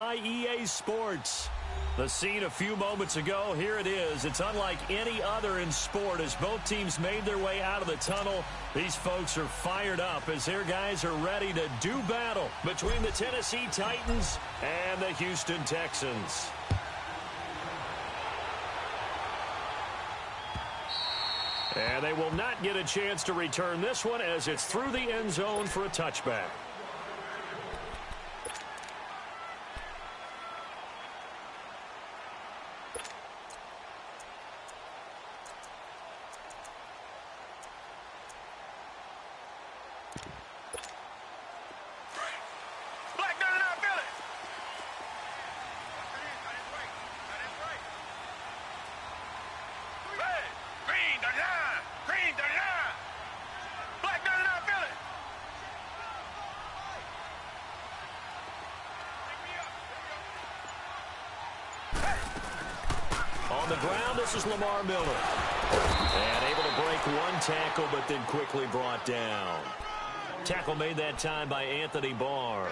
by EA Sports. The scene a few moments ago, here it is. It's unlike any other in sport as both teams made their way out of the tunnel. These folks are fired up as their guys are ready to do battle between the Tennessee Titans and the Houston Texans. And they will not get a chance to return this one as it's through the end zone for a touchback. On the ground, this is Lamar Miller. And able to break one tackle, but then quickly brought down. Tackle made that time by Anthony Barr.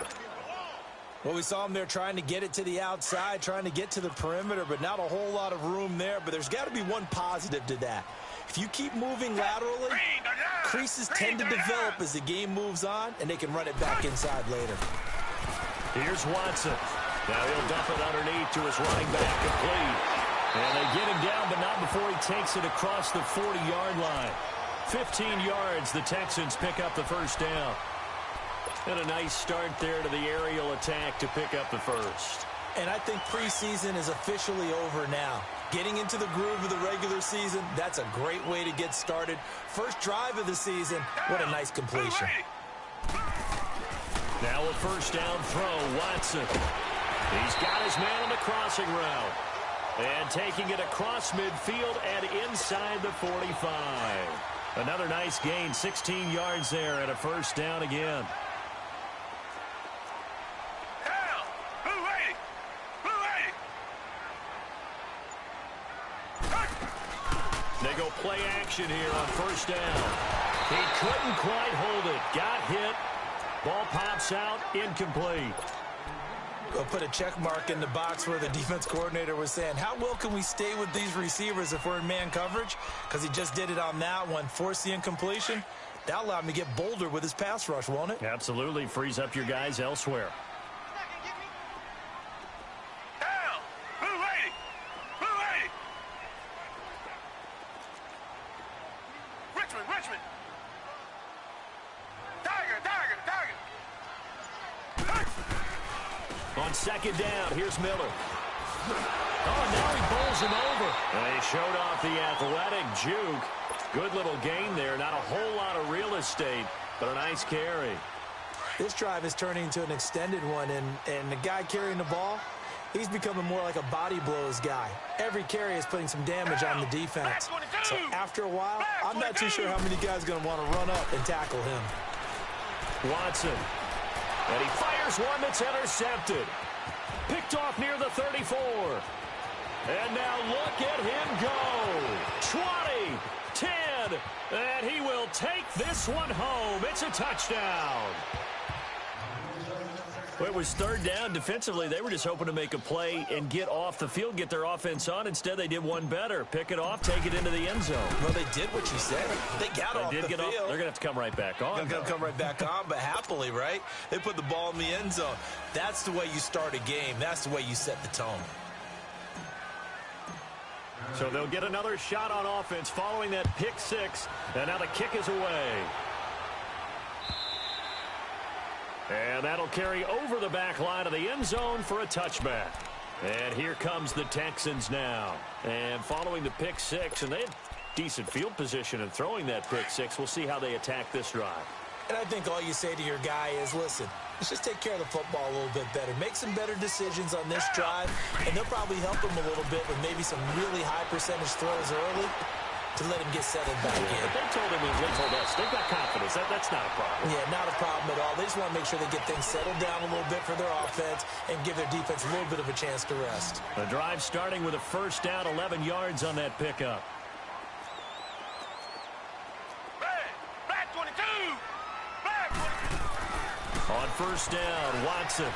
Well, we saw him there trying to get it to the outside, trying to get to the perimeter, but not a whole lot of room there. But there's got to be one positive to that. If you keep moving laterally, creases tend to develop as the game moves on, and they can run it back inside later. Here's Watson. Now he'll dump it underneath to his running back, complete. And they get him down, but not before he takes it across the 40-yard line. 15 yards, the Texans pick up the first down. And a nice start there to the aerial attack to pick up the first. And I think preseason is officially over now. Getting into the groove of the regular season, that's a great way to get started. First drive of the season, what a nice completion. Now a first down throw, Watson. He's got his man on the crossing route. And taking it across midfield and inside the 45. Another nice gain, 16 yards there and a first down again. They go play action here on first down. He couldn't quite hold it. Got hit. Ball pops out, incomplete. We'll put a check mark in the box where the defense coordinator was saying, how well can we stay with these receivers if we're in man coverage? Because he just did it on that one, forced the incompletion. That allowed him to get bolder with his pass rush, won't it? Absolutely. Frees up your guys elsewhere. Richmond. On second down, here's Miller. Oh, now he bowls him over. And he showed off the athletic juke. Good little gain there. Not a whole lot of real estate, but a nice carry. This drive is turning into an extended one, and the guy carrying the ball, he's becoming more like a body blows guy. Every carry is putting some damage on the defense. So after a while, I'm not too sure how many guys are going to want to run up and tackle him. Watson. And he fires one that's intercepted. Picked off near the 34. And now look at him go. 20, 10, and he will take this one home. It's a touchdown. Well, it was third down. Defensively, they were just hoping to make a play and get off the field, get their offense on. Instead, they did one better. Pick it off, take it into the end zone. Well, they did what you said. They got off the field. They're going to have to come right back on. They're going to come right back on, but happily, right? They put the ball in the end zone. That's the way you start a game. That's the way you set the tone. So they'll get another shot on offense following that pick six. And now the kick is away. And that'll carry over the back line of the end zone for a touchback. And here comes the Texans now. And following the pick six, and they had decent field position in throwing that pick six. We'll see how they attack this drive. And I think all you say to your guy is, listen, let's just take care of the football a little bit better. Make some better decisions on this drive, and they'll probably help him a little bit with maybe some really high percentage throws early to let him get settled back in. But they told him, they told us, they've got confidence. That's not a problem. Yeah, not a problem at all. They just want to make sure they get things settled down a little bit for their offense and give their defense a little bit of a chance to rest. The drive starting with a first down, 11 yards on that pickup. Back 22. On first down, Watson.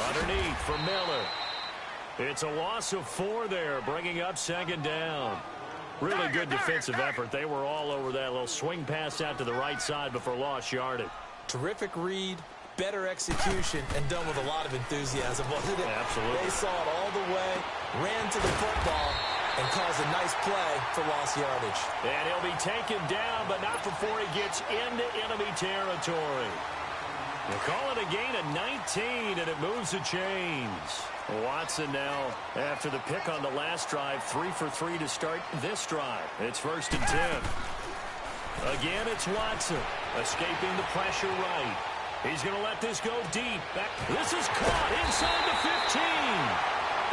Underneath for Miller. It's a loss of 4 there, bringing up second down. Really good defensive effort. They were all over that little swing pass out to the right side before lost yardage. Terrific read, better execution, and done with a lot of enthusiasm, wasn't it? Absolutely. They saw it all the way, ran to the football, and caused a nice play for lost yardage. And he'll be taken down, but not before he gets into enemy territory. We'll call it a gain of 19, and it moves the chains. Watson now, after the pick on the last drive, 3 for 3 to start this drive. It's 1st and 10. Again, it's Watson, escaping the pressure right. He's going to let this go deep. This is caught inside the 15.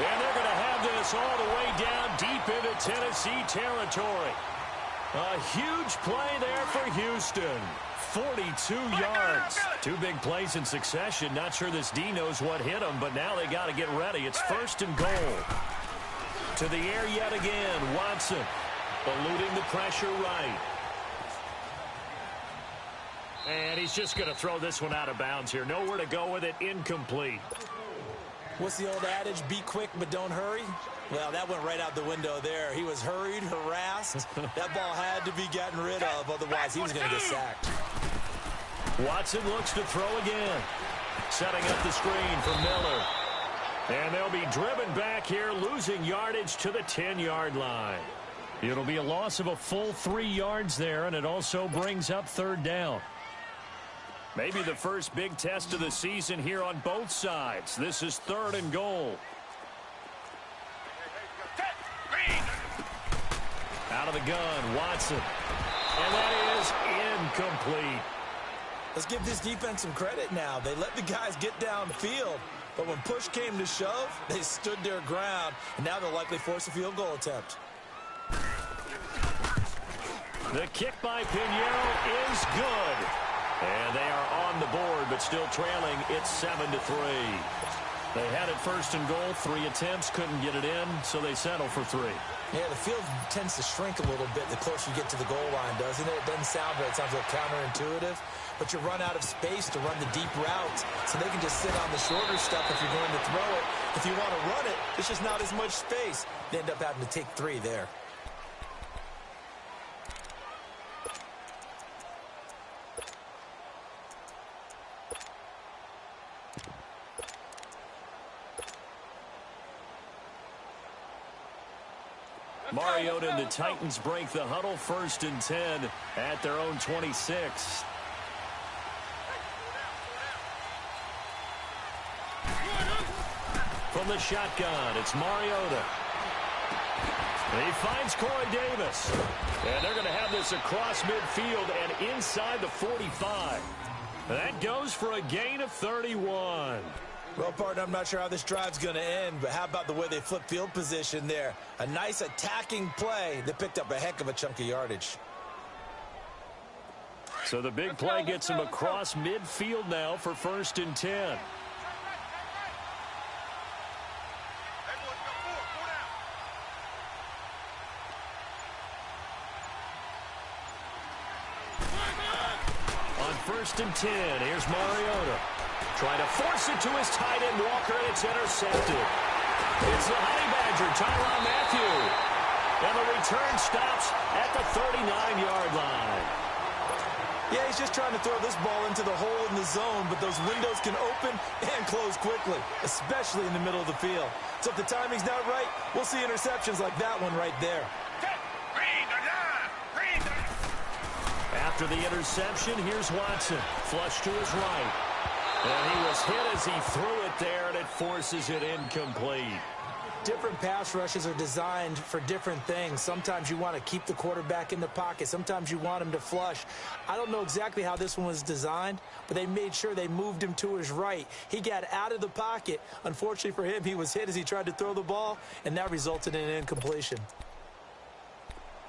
And they're going to have this all the way down deep into Tennessee territory. A huge play there for Houston. 42 yards. 2 big plays in succession. Not sure this D knows what hit him, but now they got to get ready. It's 1st and goal. To the air yet again. Watson eluding the pressure right. And he's just going to throw this one out of bounds here. Nowhere to go with it. Incomplete. What's the old adage? Be quick, but don't hurry. Well, that went right out the window there. He was hurried, harassed. That ball had to be gotten rid of, otherwise he was going to get sacked. Watson looks to throw again. Setting up the screen for Miller. And they'll be driven back here, losing yardage to the 10-yard line. It'll be a loss of a full 3 yards there, and it also brings up 3rd down. Maybe the first big test of the season here on both sides. This is 3rd and goal. Out of the gun, Watson. And that is incomplete. Let's give this defense some credit now. They let the guys get downfield, but when push came to shove, they stood their ground, and now they'll likely force a field goal attempt. The kick by Pinheiro is good. And they are on the board, but still trailing. It's 7-3. They had it 1st and goal. 3 attempts, couldn't get it in, so they settle for 3. Yeah, the field tends to shrink a little bit the closer you get to the goal line, doesn't it? It doesn't sound right. It sounds like counterintuitive. But you run out of space to run the deep routes, so they can just sit on the shorter stuff if you're going to throw it. If you want to run it, there's just not as much space. They end up having to take 3 there. Mariota and the Titans break the huddle. 1st and 10 at their own 26. From the shotgun, it's Mariota. He finds Corey Davis. And they're going to have this across midfield and inside the 45. That goes for a gain of 31. Well, partner, I'm not sure how this drive's going to end, but how about the way they flip field position there? A nice attacking play that picked up a heck of a chunk of yardage. So the big play gets him across midfield now for 1st and 10. On 1st and 10, here's Mariota. Trying to force it to his tight end, Walker, and it's intercepted. It's the Honey Badger, Tyrann Mathieu. And the return stops at the 39-yard line. Yeah, he's just trying to throw this ball into the hole in the zone, but those windows can open and close quickly, especially in the middle of the field. So if the timing's not right, we'll see interceptions like that one right there. After the interception, here's Watson. Flush to his right. And he was hit as he threw it there, and it forces it incomplete. Different pass rushes are designed for different things. Sometimes you want to keep the quarterback in the pocket. Sometimes you want him to flush. I don't know exactly how this one was designed, but they made sure they moved him to his right. He got out of the pocket. Unfortunately for him, he was hit as he tried to throw the ball, and that resulted in an incompletion.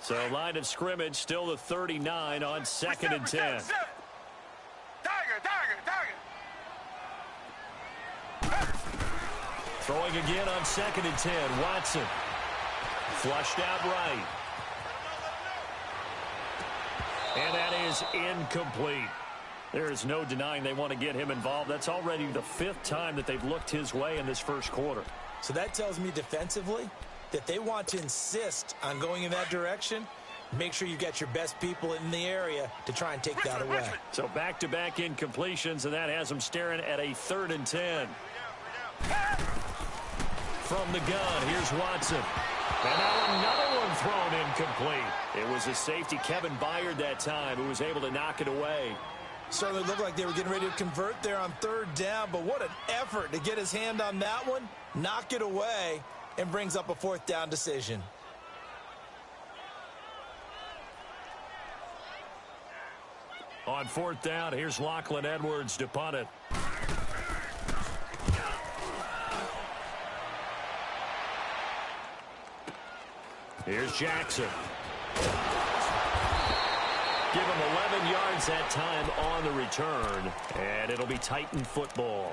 So line of scrimmage still the 39 on 2nd and 10. Throwing again on 2nd and 10. Watson. Flushed out right. And that is incomplete. There is no denying they want to get him involved. That's already the 5th time that they've looked his way in this first quarter. So that tells me defensively that they want to insist on going in that direction. Make sure you get your best people in the area to try and take that away. So back-to-back incompletions, and that has them staring at a 3rd and 10. From the gun, here's Watson. And now another one thrown incomplete. It was a safety, Kevin Byard, that time, who was able to knock it away. Certainly looked like they were getting ready to convert there on 3rd down, but what an effort to get his hand on that one, knock it away, and brings up a 4th down decision. On 4th down, here's Lachlan Edwards to punt it. Here's Jackson. Give him 11 yards that time on the return, and it'll be Titan football.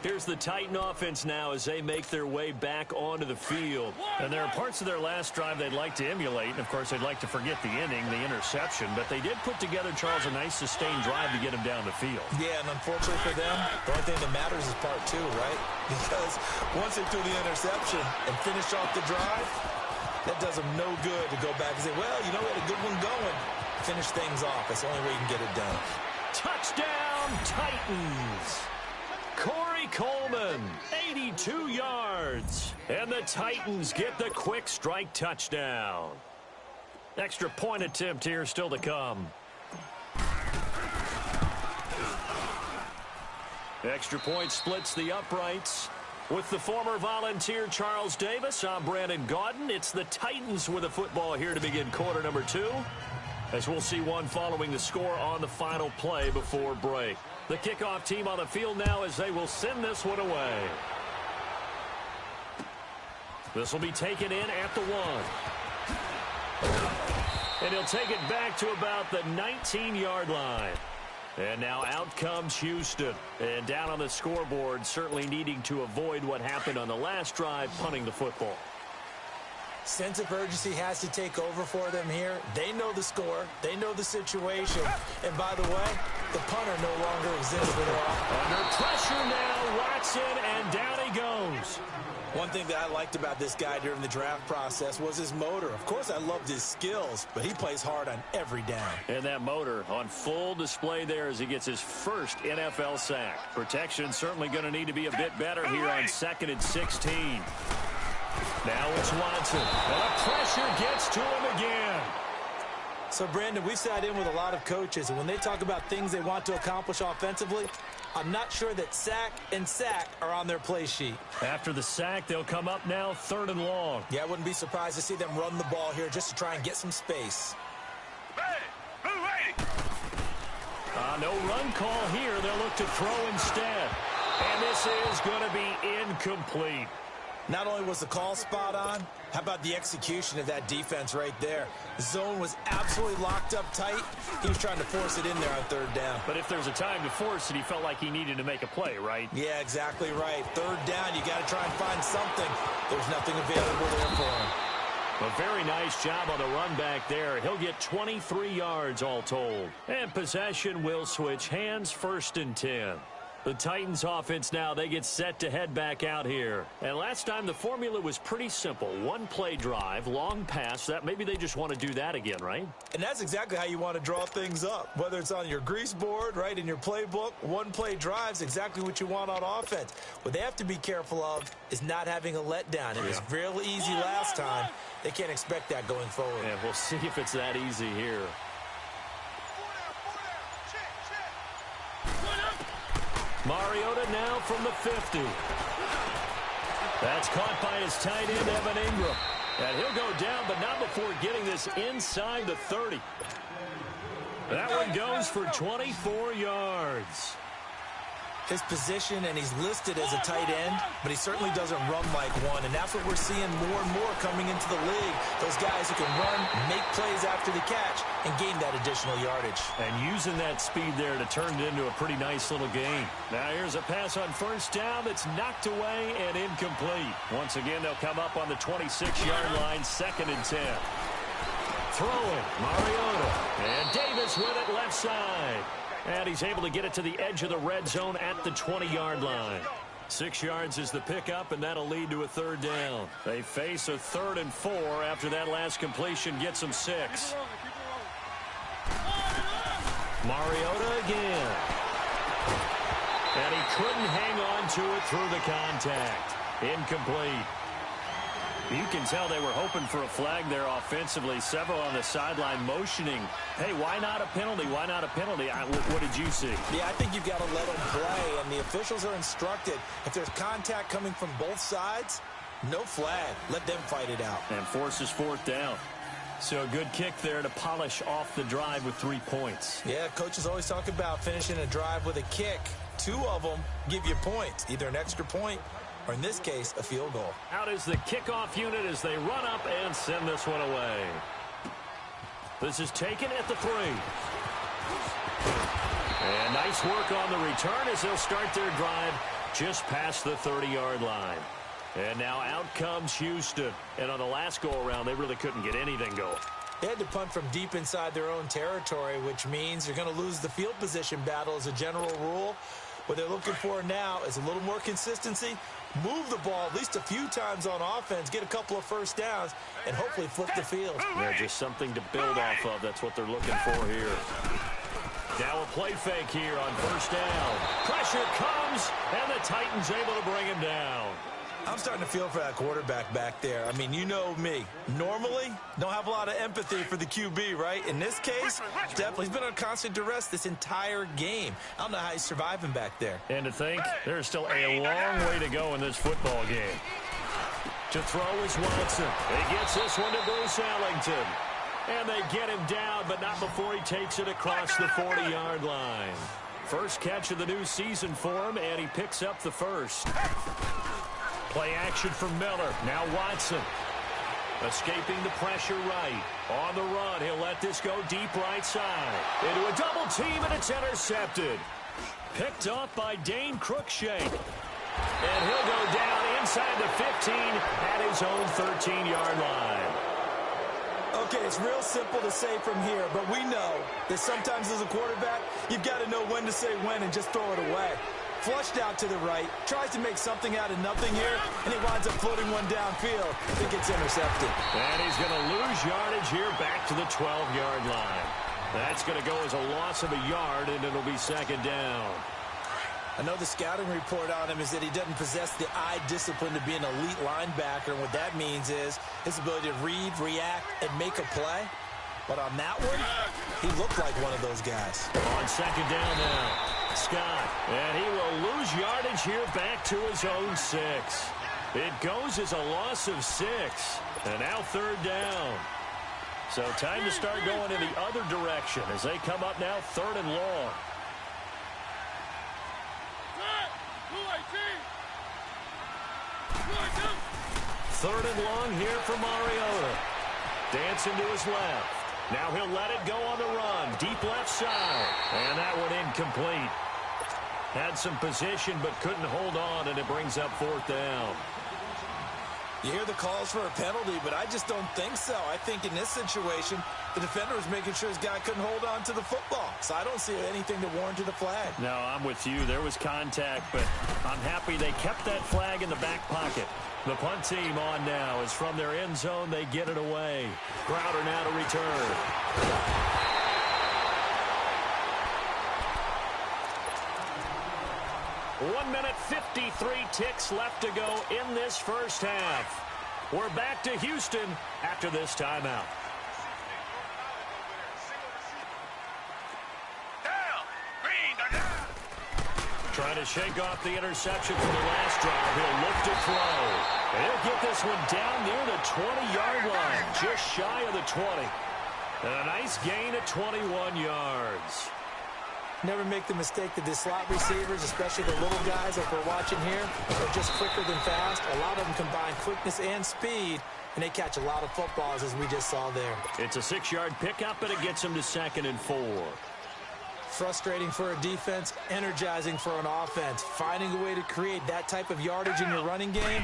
Here's the Titan offense now as they make their way back onto the field. And there are parts of their last drive they'd like to emulate. And, of course, they'd like to forget the inning, the interception. But they did put together, Charles, a nice sustained drive to get him down the field. Yeah, and unfortunately for them, the only thing that matters is part 2, right? Because once they threw the interception and finished off the drive, that does them no good to go back and say, well, you know, we had a good one going. Finish things off. That's the only way you can get it done. Touchdown, Titans! Corey Coleman, 82 yards. And the Titans get the quick strike touchdown. Extra point attempt here still to come. Extra point splits the uprights. With the former Volunteer Charles Davis, I'm Brandon Gaudin. It's the Titans with the football here to begin quarter number 2. As we'll see one following the score on the final play before break. The kickoff team on the field now as they will send this one away. This will be taken in at the 1. And he'll take it back to about the 19-yard line. And now out comes Houston. And down on the scoreboard, certainly needing to avoid what happened on the last drive, punting the football. Sense of urgency has to take over for them here. They know the score. They know the situation. And by the way, the punter no longer exists for their offense. Under pressure now, Watson, and down he goes. One thing that I liked about this guy during the draft process was his motor. Of course, I loved his skills, but he plays hard on every down. And that motor on full display there as he gets his first NFL sack. Protection certainly going to need to be a bit better here on 2nd and 16. Now it's Watson. And the pressure gets to him again. So, Brandon, we've sat in with a lot of coaches, and when they talk about things they want to accomplish offensively, I'm not sure that sack and sack are on their play sheet. After the sack, they'll come up now 3rd and long. Yeah, I wouldn't be surprised to see them run the ball here just to try and get some space. No run call here. They'll look to throw instead. And this is going to be incomplete. Not only was the call spot on, how about the execution of that defense right there? The zone was absolutely locked up tight. He was trying to force it in there on 3rd down. But if there's a time to force it, he felt like he needed to make a play, right? Yeah, exactly right. 3rd down, you got to try and find something. There's nothing available there for him. A very nice job on the run back there. He'll get 23 yards all told. And possession will switch hands, 1st and 10. The Titans offense now, they get set to head back out here. And last time the formula was pretty simple. One play drive, long pass. That maybe they just want to do that again, right? And that's exactly how you want to draw things up. Whether it's on your grease board, right, in your playbook, one play drive's exactly what you want on offense. What they have to be careful of is not having a letdown. It was real easy last time. They can't expect that going forward. And we'll see if it's that easy here. Mariota now from the 50. That's caught by his tight end, Evan Ingram. And he'll go down, but not before getting this inside the 30. That one goes for 24 yards. His position, and he's listed as a tight end, but he certainly doesn't run like one, and that's what we're seeing more and more coming into the league. Those guys who can run, make plays after the catch, and gain that additional yardage. And using that speed there to turn it into a pretty nice little gain. Now here's a pass on 1st down that's knocked away and incomplete. Once again, they'll come up on the 26-yard line, 2nd and 10. Throwing, Mariota, and Davis with it left side. And he's able to get it to the edge of the red zone at the 20-yard line. 6 yards is the pickup, and that'll lead to a third down. They face a 3rd and 4 after that last completion gets them 6. Mariota again. And he couldn't hang on to it through the contact. Incomplete. You can tell they were hoping for a flag there offensively. Several on the sideline motioning. Hey, why not a penalty? Why not a penalty? What did you see? Yeah, I think you've got to let them play, and the officials are instructed. If there's contact coming from both sides, no flag. Let them fight it out. And forces 4th down. So a good kick there to polish off the drive with 3 points. Yeah, coaches always talk about finishing a drive with a kick. 2 of them give you points, either an extra point or, in this case, a field goal. Out is the kickoff unit as they run up and send this one away. This is taken at the 3. And nice work on the return as they'll start their drive just past the 30-yard line. And now out comes Houston. And on the last go-around, they really couldn't get anything going. They had to punt from deep inside their own territory, which means you're going to lose the field position battle as a general rule. What they're looking for now is a little more consistency, move the ball at least a few times on offense, get a couple of first downs, and hopefully flip the field. Yeah, just something to build off of. That's what they're looking for here. Now a play fake here on 1st down. Pressure comes, and the Titans able to bring him down. I'm starting to feel for that quarterback back there. I mean, you know me. Normally, don't have a lot of empathy for the QB, right? In this case, definitely he's been on constant duress this entire game. I don't know how he's surviving back there. And to think, there's still a long way to go in this football game. To throw is Watson. He gets this one to Bruce Ellington. And they get him down, but not before he takes it across the 40-yard line. First catch of the new season for him, and he picks up the first. Play action from Miller. Now Watson. Escaping the pressure right. On the run, he'll let this go deep right side. Into a double team, and it's intercepted. Picked off by Dane Cruikshank. And he'll go down inside the 15 at his own 13-yard line. Okay, it's real simple to say from here, but we know that sometimes as a quarterback, you've got to know when to say when and just throw it away. Flushed out to the right, tries to make something out of nothing here, and he winds up floating one downfield. I think it's intercepted. And he's going to lose yardage here back to the 12-yard line. That's going to go as a loss of a yard, and it'll be 2nd down. I know the scouting report on him is that he doesn't possess the eye discipline to be an elite linebacker, and what that means is his ability to read, react, and make a play. But on that one, he looked like one of those guys. On 2nd down now. Scott, and he will lose yardage here back to his own 6. It goes as a loss of 6, and now 3rd down. So time to start going in the other direction as they come up now 3rd and long. Third and long here for Mariota. Dancing to his left. Now he'll let it go on the run. Deep left side. And that one incomplete. Had some position but couldn't hold on, and it brings up 4th down. You hear the calls for a penalty, but I just don't think so. I think in this situation, the defender was making sure his guy couldn't hold on to the football. So I don't see anything to warrant the flag. No, I'm with you. There was contact, but I'm happy they kept that flag in the back pocket. The punt team on now is from their end zone. They get it away. Crowder now to return. 1 minute 53 ticks left to go in this first half. We're back to Houston after this timeout. Trying to shake off the interception from the last drive. He'll look to throw. And he'll get this one down near the 20-yard line, just shy of the 20. And a nice gain of 21 yards. Never make the mistake that the slot receivers, especially the little guys like we're watching here, are just quicker than fast. A lot of them combine quickness and speed, and they catch a lot of footballs, as we just saw there. It's a 6-yard pickup, and it gets them to 2nd and 4. Frustrating for a defense, energizing for an offense. Finding a way to create that type of yardage in your running game,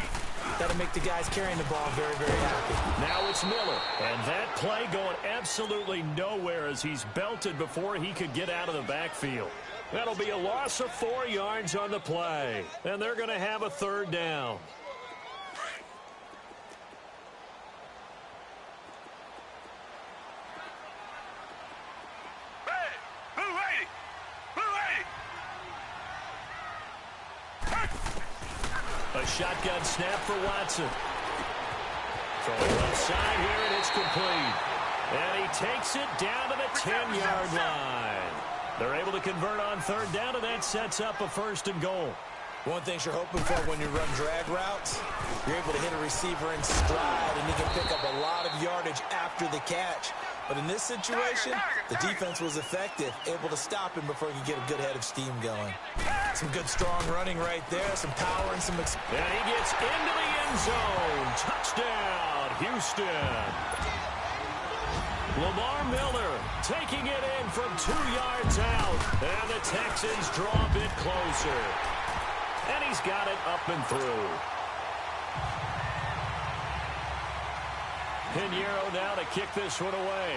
That'll make the guys carrying the ball very, very happy. Now it's Miller. And that play going absolutely nowhere as he's belted before he could get out of the backfield. That'll be a loss of 4 yards on the play. And they're going to have a third down. A shotgun snap for Watson. Throwing left side here, and it's complete. And he takes it down to the 10-yard line. They're able to convert on third down, and that sets up a first and goal. One thing you're hoping for when you run drag routes, you're able to hit a receiver in stride, and he can pick up a lot of yardage after the catch. But in this situation, the defense was effective, able to stop him before he could get a good head of steam going. Some good, strong running right there, some power and some... And he gets into the end zone. Touchdown, Houston. Lamar Miller taking it in from 2 yards out. And the Texans draw a bit closer. And he's got it up and through. Pinheiro now to kick this one away.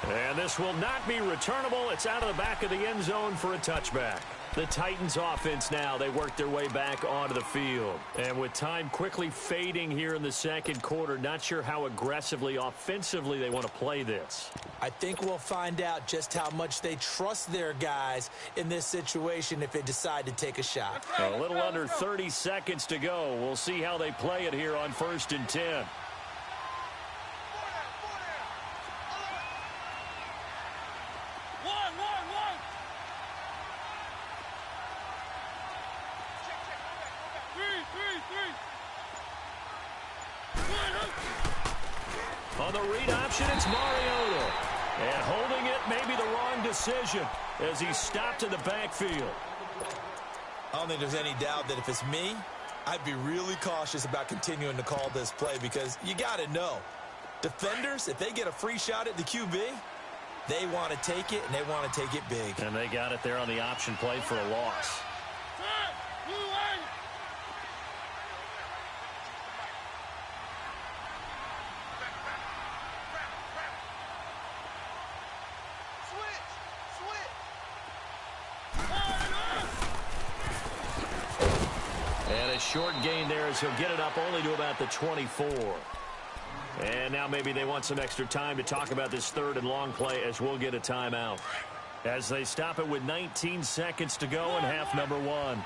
And this will not be returnable. It's out of the back of the end zone for a touchback. The Titans offense now, they work their way back onto the field. And with time quickly fading here in the second quarter, not sure how aggressively, offensively they want to play this. I think we'll find out just how much they trust their guys in this situation if they decide to take a shot. A little under 30 seconds to go. We'll see how they play it here on 1st and 10. On the read option, it's Mariota. And holding it may be the wrong decision as he's stopped in the backfield. I don't think there's any doubt that if it's me, I'd be really cautious about continuing to call this play because you got to know, defenders, if they get a free shot at the QB, they want to take it, and they want to take it big. And they got it there on the option play for a loss. And a short gain there as he'll get it up only to about the 24. And now maybe they want some extra time to talk about this third and long play as we'll get a timeout. As they stop it with 19 seconds to go in half number 1.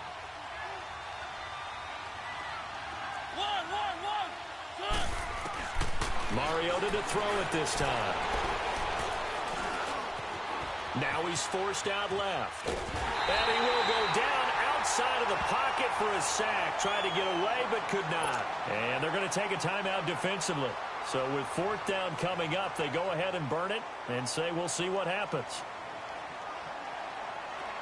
Mariota to throw it this time. Now he's forced out left. And he will go down outside of the pocket for a sack. Tried to get away but could not. And they're going to take a timeout defensively. So with 4th down coming up, they go ahead and burn it and say we'll see what happens.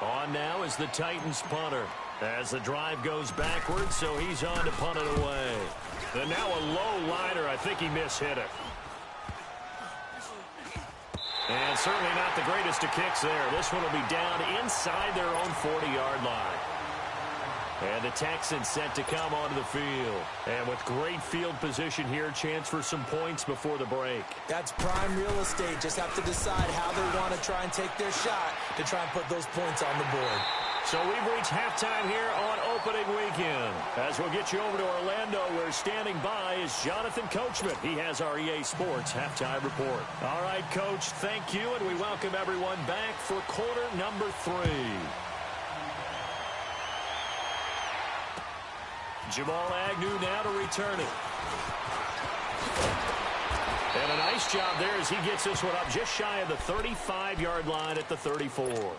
On now is the Titans punter. As the drive goes backwards, so he's on to punt it away. And now a low liner. I think he mishit it. And certainly not the greatest of kicks there. This one will be down inside their own 40-yard line. And the Texans set to come onto the field. And with great field position here, chance for some points before the break. That's prime real estate. Just have to decide how they want to try and take their shot to try and put those points on the board. So we've reached halftime here on opening weekend. As we'll get you over to Orlando, where standing by is Jonathan Coachman. He has our EA Sports halftime report. All right, Coach, thank you, and we welcome everyone back for quarter number 3. Jamal Agnew now to return it. And a nice job there as he gets this one up just shy of the 35-yard line at the 34.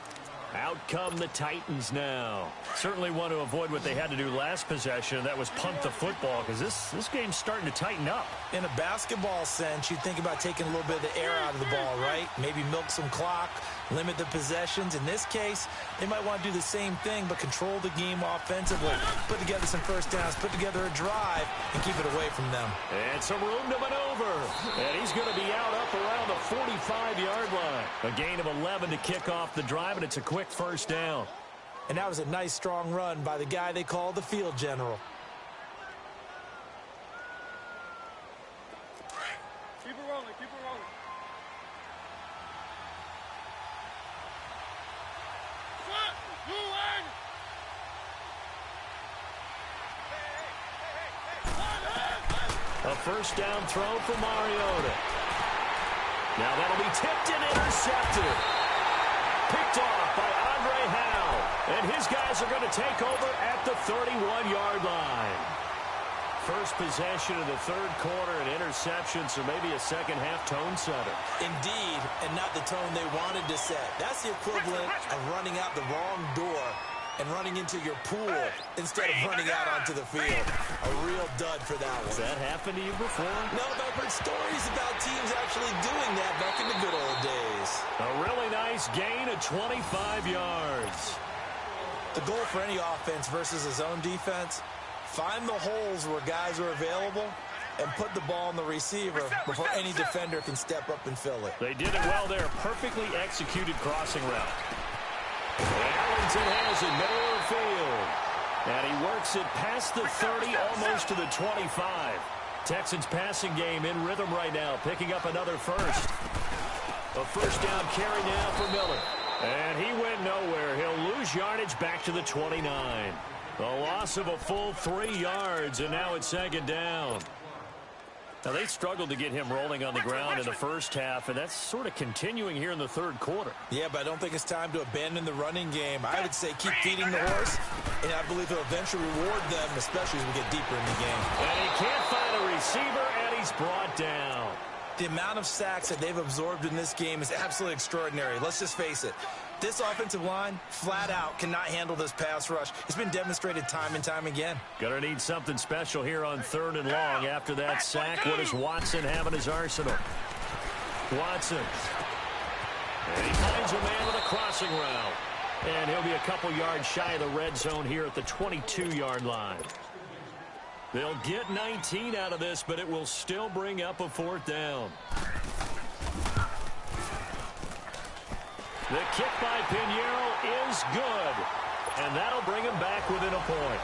Out come the Titans now. Certainly want to avoid what they had to do last possession. That was punt the football because this game's starting to tighten up. In a basketball sense, you think about taking a little bit of the air out of the ball, right? Maybe milk some clock, limit the possessions. In this case, they might want to do the same thing but control the game offensively. Put together some first downs, put together a drive, and keep it away from them. And some room to maneuver. And he's going to be out up around the 45-yard line. A gain of 11 to kick off the drive, and it's a quick first down. And that was a nice, strong run by the guy they call the field general. Keep it rolling, keep it rolling. A first down throw for Mariota. Now that'll be tipped and intercepted. Picked off by Andre Howe. And his guys are going to take over at the 31-yard line. First possession of the third quarter, an interception, so maybe a second-half tone setter. Indeed, and not the tone they wanted to set. That's the equivalent of running out the wrong door and running into your pool instead of running out onto the field. A real dud for that one. Has that happened to you before? No, but I've heard stories about teams actually doing that back in the good old days. A really nice gain of 25 yards. The goal for any offense versus a zone defense, find the holes where guys are available and put the ball on the receiver before any defender can step up and fill it. They did it well there. Perfectly executed crossing route. Arlington has it, middle of the field. And he works it past the 30, almost to the 25. Texans passing game in rhythm right now, picking up another first. A first down carry now for Miller. And he went nowhere. He'll lose yardage back to the 29. A loss of a full 3 yards, and now it's second down. Now, they struggled to get him rolling on the ground in the first half, and that's sort of continuing here in the third quarter. Yeah, but I don't think it's time to abandon the running game. I would say keep feeding the horse, and I believe he'll eventually reward them, especially as we get deeper in the game. And he can't find a receiver, and he's brought down. The amount of sacks that they've absorbed in this game is absolutely extraordinary. Let's just face it. This offensive line, flat out, cannot handle this pass rush. It's been demonstrated time and time again. Gonna need something special here on 3rd and long after that sack. What does Watson have in his arsenal? Watson. And he finds a man with a crossing route. And he'll be a couple yards shy of the red zone here at the 22-yard line. They'll get 19 out of this, but it will still bring up a 4th down. The kick by Pinheiro is good. And that'll bring him back within a point.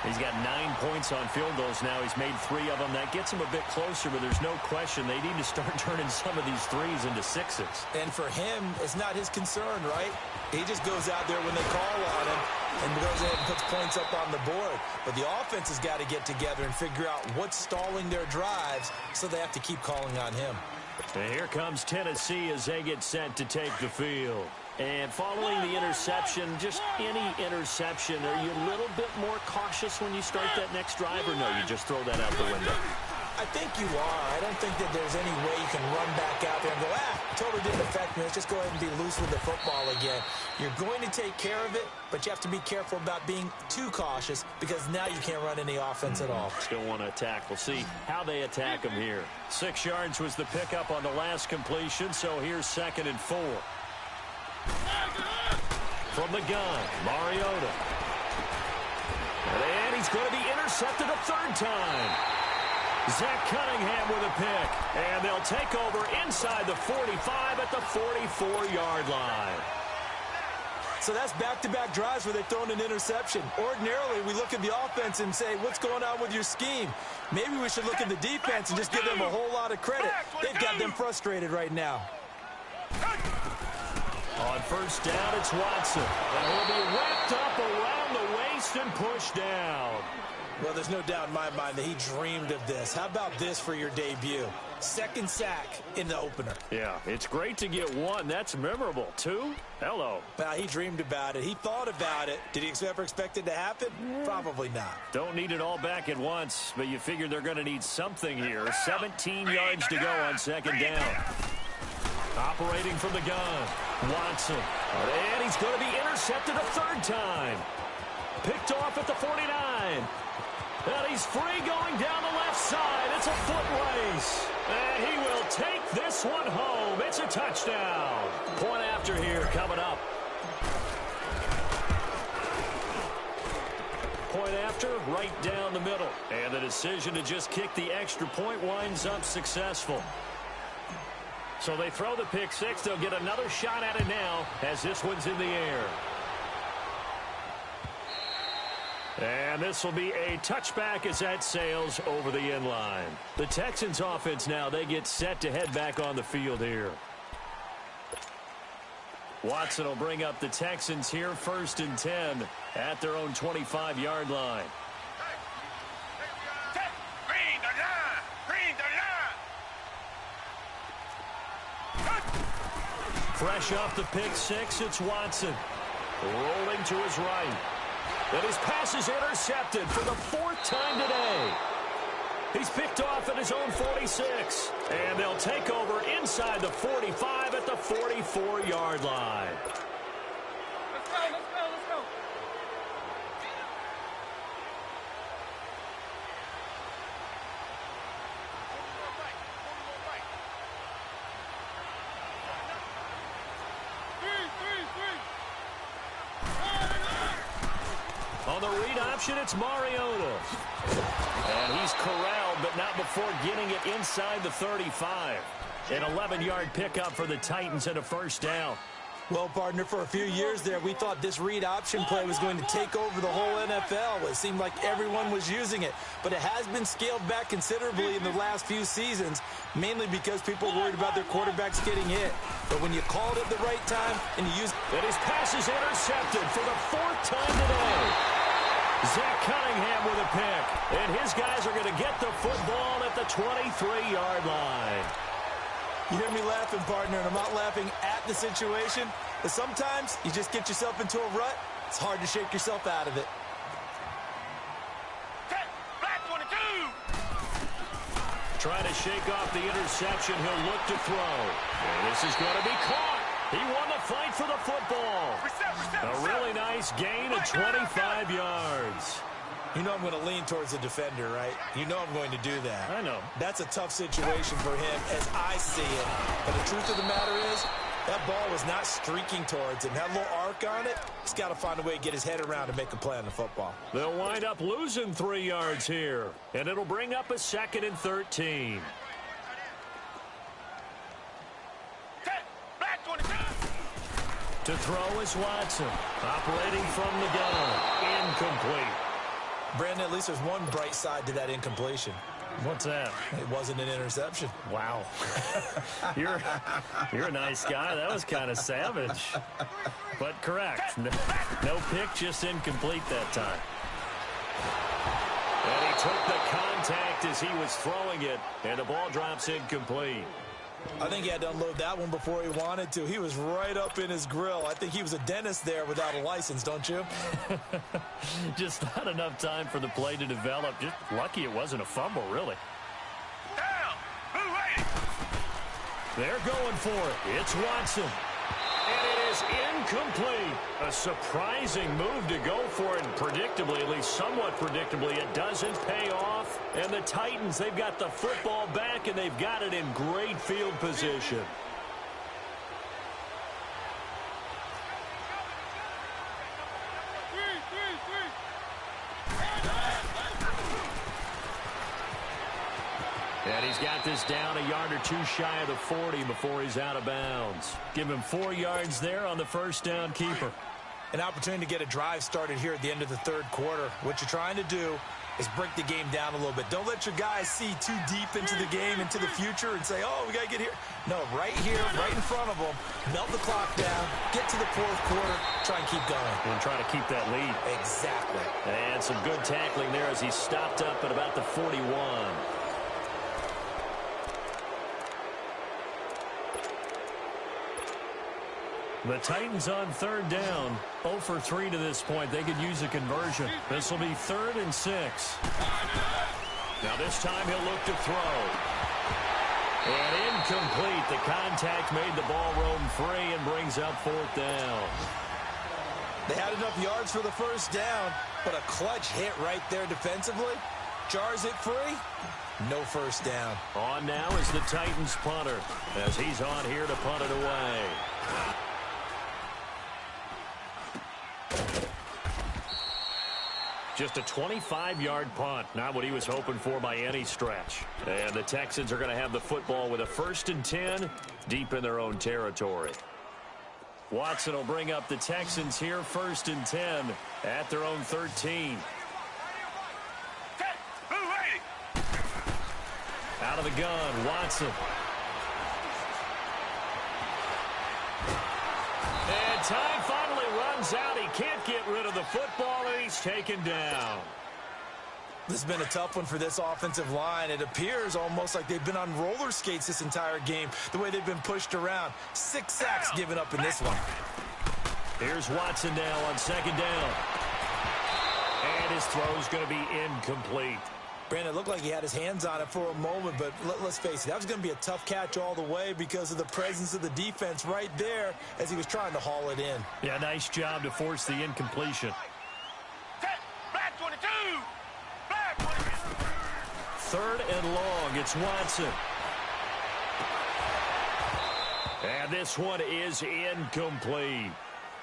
He's got 9 points on field goals now. He's made 3 of them. That gets him a bit closer, but there's no question they need to start turning some of these threes into 6s. And for him, it's not his concern, right? He just goes out there when they call on him and goes ahead and puts points up on the board. But the offense has got to get together and figure out what's stalling their drives, so they have to keep calling on him. And here comes Tennessee as they get set to take the field. And following the interception, just any interception, are you a little bit more cautious when you start that next drive, or no, you just throw that out the window? I think you are. I don't think that there's any way you can run back out there and go, totally didn't affect me. Let's just go ahead and be loose with the football again. You're going to take care of it, but you have to be careful about being too cautious because now you can't run any offense at all. Still want to attack. We'll see how they attack him here. 6 yards was the pickup on the last completion, so here's 2nd and 4. From the gun, Mariota. And he's going to be intercepted a 3rd time. Zach Cunningham with a pick. And they'll take over inside the 45 at the 44-yard line. So that's back-to-back drives where they've thrown an interception. Ordinarily, we look at the offense and say, what's going on with your scheme? Maybe we should look at the defense and just give them a whole lot of credit. They've got them frustrated right now. On first down, it's Watson. And he'll be wrapped up around the waist and pushed down. Well, there's no doubt in my mind that he dreamed of this. How about this for your debut? 2nd sack in the opener. Yeah, it's great to get 1. That's memorable. 2? Hello. Well, he dreamed about it. He thought about it. Did he ever expect it to happen? Probably not. Don't need it all back at once, but you figure they're going to need something here. 17 yards to go on 2nd down. Operating from the gun, Watson. And he's going to be intercepted a 3rd time. Picked off at the 49. And he's free going down the left side. It's a foot race. And he will take this one home. It's a touchdown. Point after here coming up. Point after, right down the middle. And the decision to just kick the extra point winds up successful. So they throw the pick 6. They'll get another shot at it now as this one's in the air. And this will be a touchback as that sails over the end line. The Texans offense now, they get set to head back on the field here. Watson will bring up the Texans here, 1st and 10 at their own 25-yard line. Fresh off the pick six, it's Watson. Rolling to his right. And his pass is intercepted for the 4th time today. He's picked off at his own 46. And they'll take over inside the 45 at the 44-yard line. Let's go, let's go, let's go. On the read option, it's Mariota. And he's corralled, but not before getting it inside the 35. An 11-yard pickup for the Titans and a 1st down. Well, partner, for a few years there, we thought this read option play was going to take over the whole NFL. It seemed like everyone was using it, but it has been scaled back considerably in the last few seasons, mainly because people are worried about their quarterbacks getting hit. But when you called it the right time and you used... And his pass is intercepted for the 4th time today. Zach Cunningham with a pick, and his guys are going to get the football at the 23-yard line. You hear me laughing, partner, and I'm not laughing at the situation, but sometimes you just get yourself into a rut. It's hard to shake yourself out of it. Trying to shake off the interception. He'll look to throw. And this is going to be caught. He won the fight for the football. A really nice gain of 25 yards. You know I'm going to lean towards the defender, right? You know I'm going to do that. I know. That's a tough situation for him as I see it. But the truth of the matter is, that ball was not streaking towards him. That little arc on it, he's got to find a way to get his head around and make a play on the football. They'll wind up losing 3 yards here. And it'll bring up a 2nd and 13. To throw is Watson. Operating from the gun. Incomplete. Brandon, at least there's one bright side to that incompletion. What's that? It wasn't an interception. Wow. You're a nice guy. That was kind of savage. But correct. No pick, just incomplete that time. And he took the contact as he was throwing it, and the ball drops incomplete. I think he had to unload that one before he wanted to. He was right up in his grill. I think he was a dentist there without a license, don't you? Just not enough time for the play to develop. Just lucky it wasn't a fumble, really. They're going for it. It's Watson. And it is incomplete. A surprising move to go for it. And predictably, at least somewhat predictably, it doesn't pay off. And the Titans, they've got the football back, and they've got it in great field position. And he's got this down a yard or two shy of the 40 before he's out of bounds. Give him 4 yards there on the 1st down keeper. An opportunity to get a drive started here at the end of the 3rd quarter. What you're trying to do is break the game down a little bit. Don't let your guys see too deep into the game, into the future, and say, oh, we got to get here. No, right here, right in front of them, melt the clock down, get to the 4th quarter, try and keep going. And try to keep that lead. Exactly. And some good tackling there as he stopped up at about the 41. The Titans on 3rd down, 0 for 3 to this point. They could use a conversion. This will be 3rd and 6. Now this time he'll look to throw. And incomplete. The contact made the ball roam free and brings up 4th down. They had enough yards for the 1st down, but a clutch hit right there defensively. Jars it free. No 1st down. On now is the Titans punter as he's on here to punt it away. Just a 25-yard punt. Not what he was hoping for by any stretch. And the Texans are going to have the football with a 1st and 10 deep in their own territory. Watson will bring up the Texans here, 1st and 10 at their own 13. Out of the gun, Watson. And time finally runs out. He can't get rid of the football, and he's taken down. This has been a tough one for this offensive line. It appears almost like they've been on roller skates this entire game, the way they've been pushed around. 6 sacks given up in this one. Here's Watson now on second down. And his throw's going to be incomplete. Brandon, it looked like he had his hands on it for a moment, but let's face it, that was going to be a tough catch all the way because of the presence of the defense right there as he was trying to haul it in. Yeah, nice job to force the incompletion. Black 22! Black 22! Third and long, it's Watson. And this one is incomplete.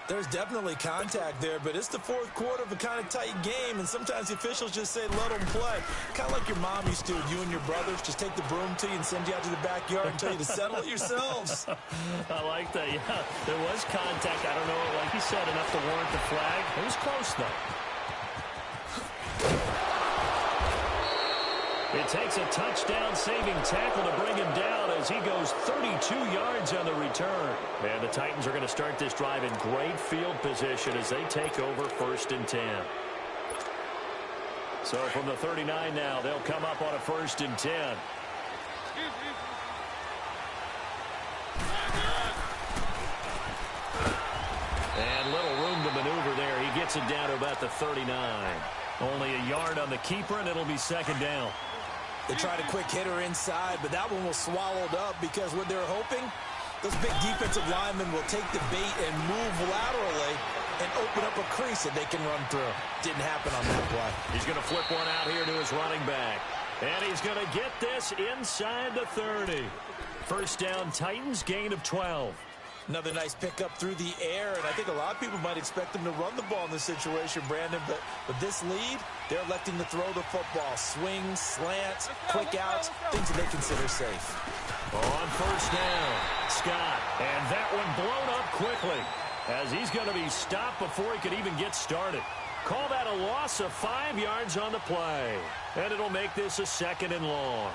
There's definitely contact there, but it's the fourth quarter of a kind of tight game, and sometimes the officials just say, let them play. Kind of like your mom used to, you and your brothers, just take the broom to you and send you out to the backyard and tell you to settle it yourselves. I like that, yeah. There was contact. I don't know, like he said, enough to warrant the flag. It was close, though. It takes a touchdown-saving tackle to bring him down as he goes 32 yards on the return. And the Titans are going to start this drive in great field position as they take over 1st and 10. So from the 39 now, they'll come up on a 1st and 10. And little room to maneuver there. He gets it down to about the 39. Only a yard on the keeper, and it'll be 2nd down. They tried a quick hitter inside, but that one was swallowed up because what they're hoping, those big defensive linemen will take the bait and move laterally and open up a crease that they can run through. Didn't happen on that play. He's going to flip one out here to his running back. And he's going to get this inside the 30. 1st down, Titans, gain of 12. Another nice pickup through the air, and I think a lot of people might expect them to run the ball in this situation, Brandon, but with this lead, they're electing to throw the football. Swings, slants, quick outs, things that they consider safe. On 1st down, Scott, and that one blown up quickly as he's going to be stopped before he could even get started. Call that a loss of 5 yards on the play, and it'll make this a 2nd and long.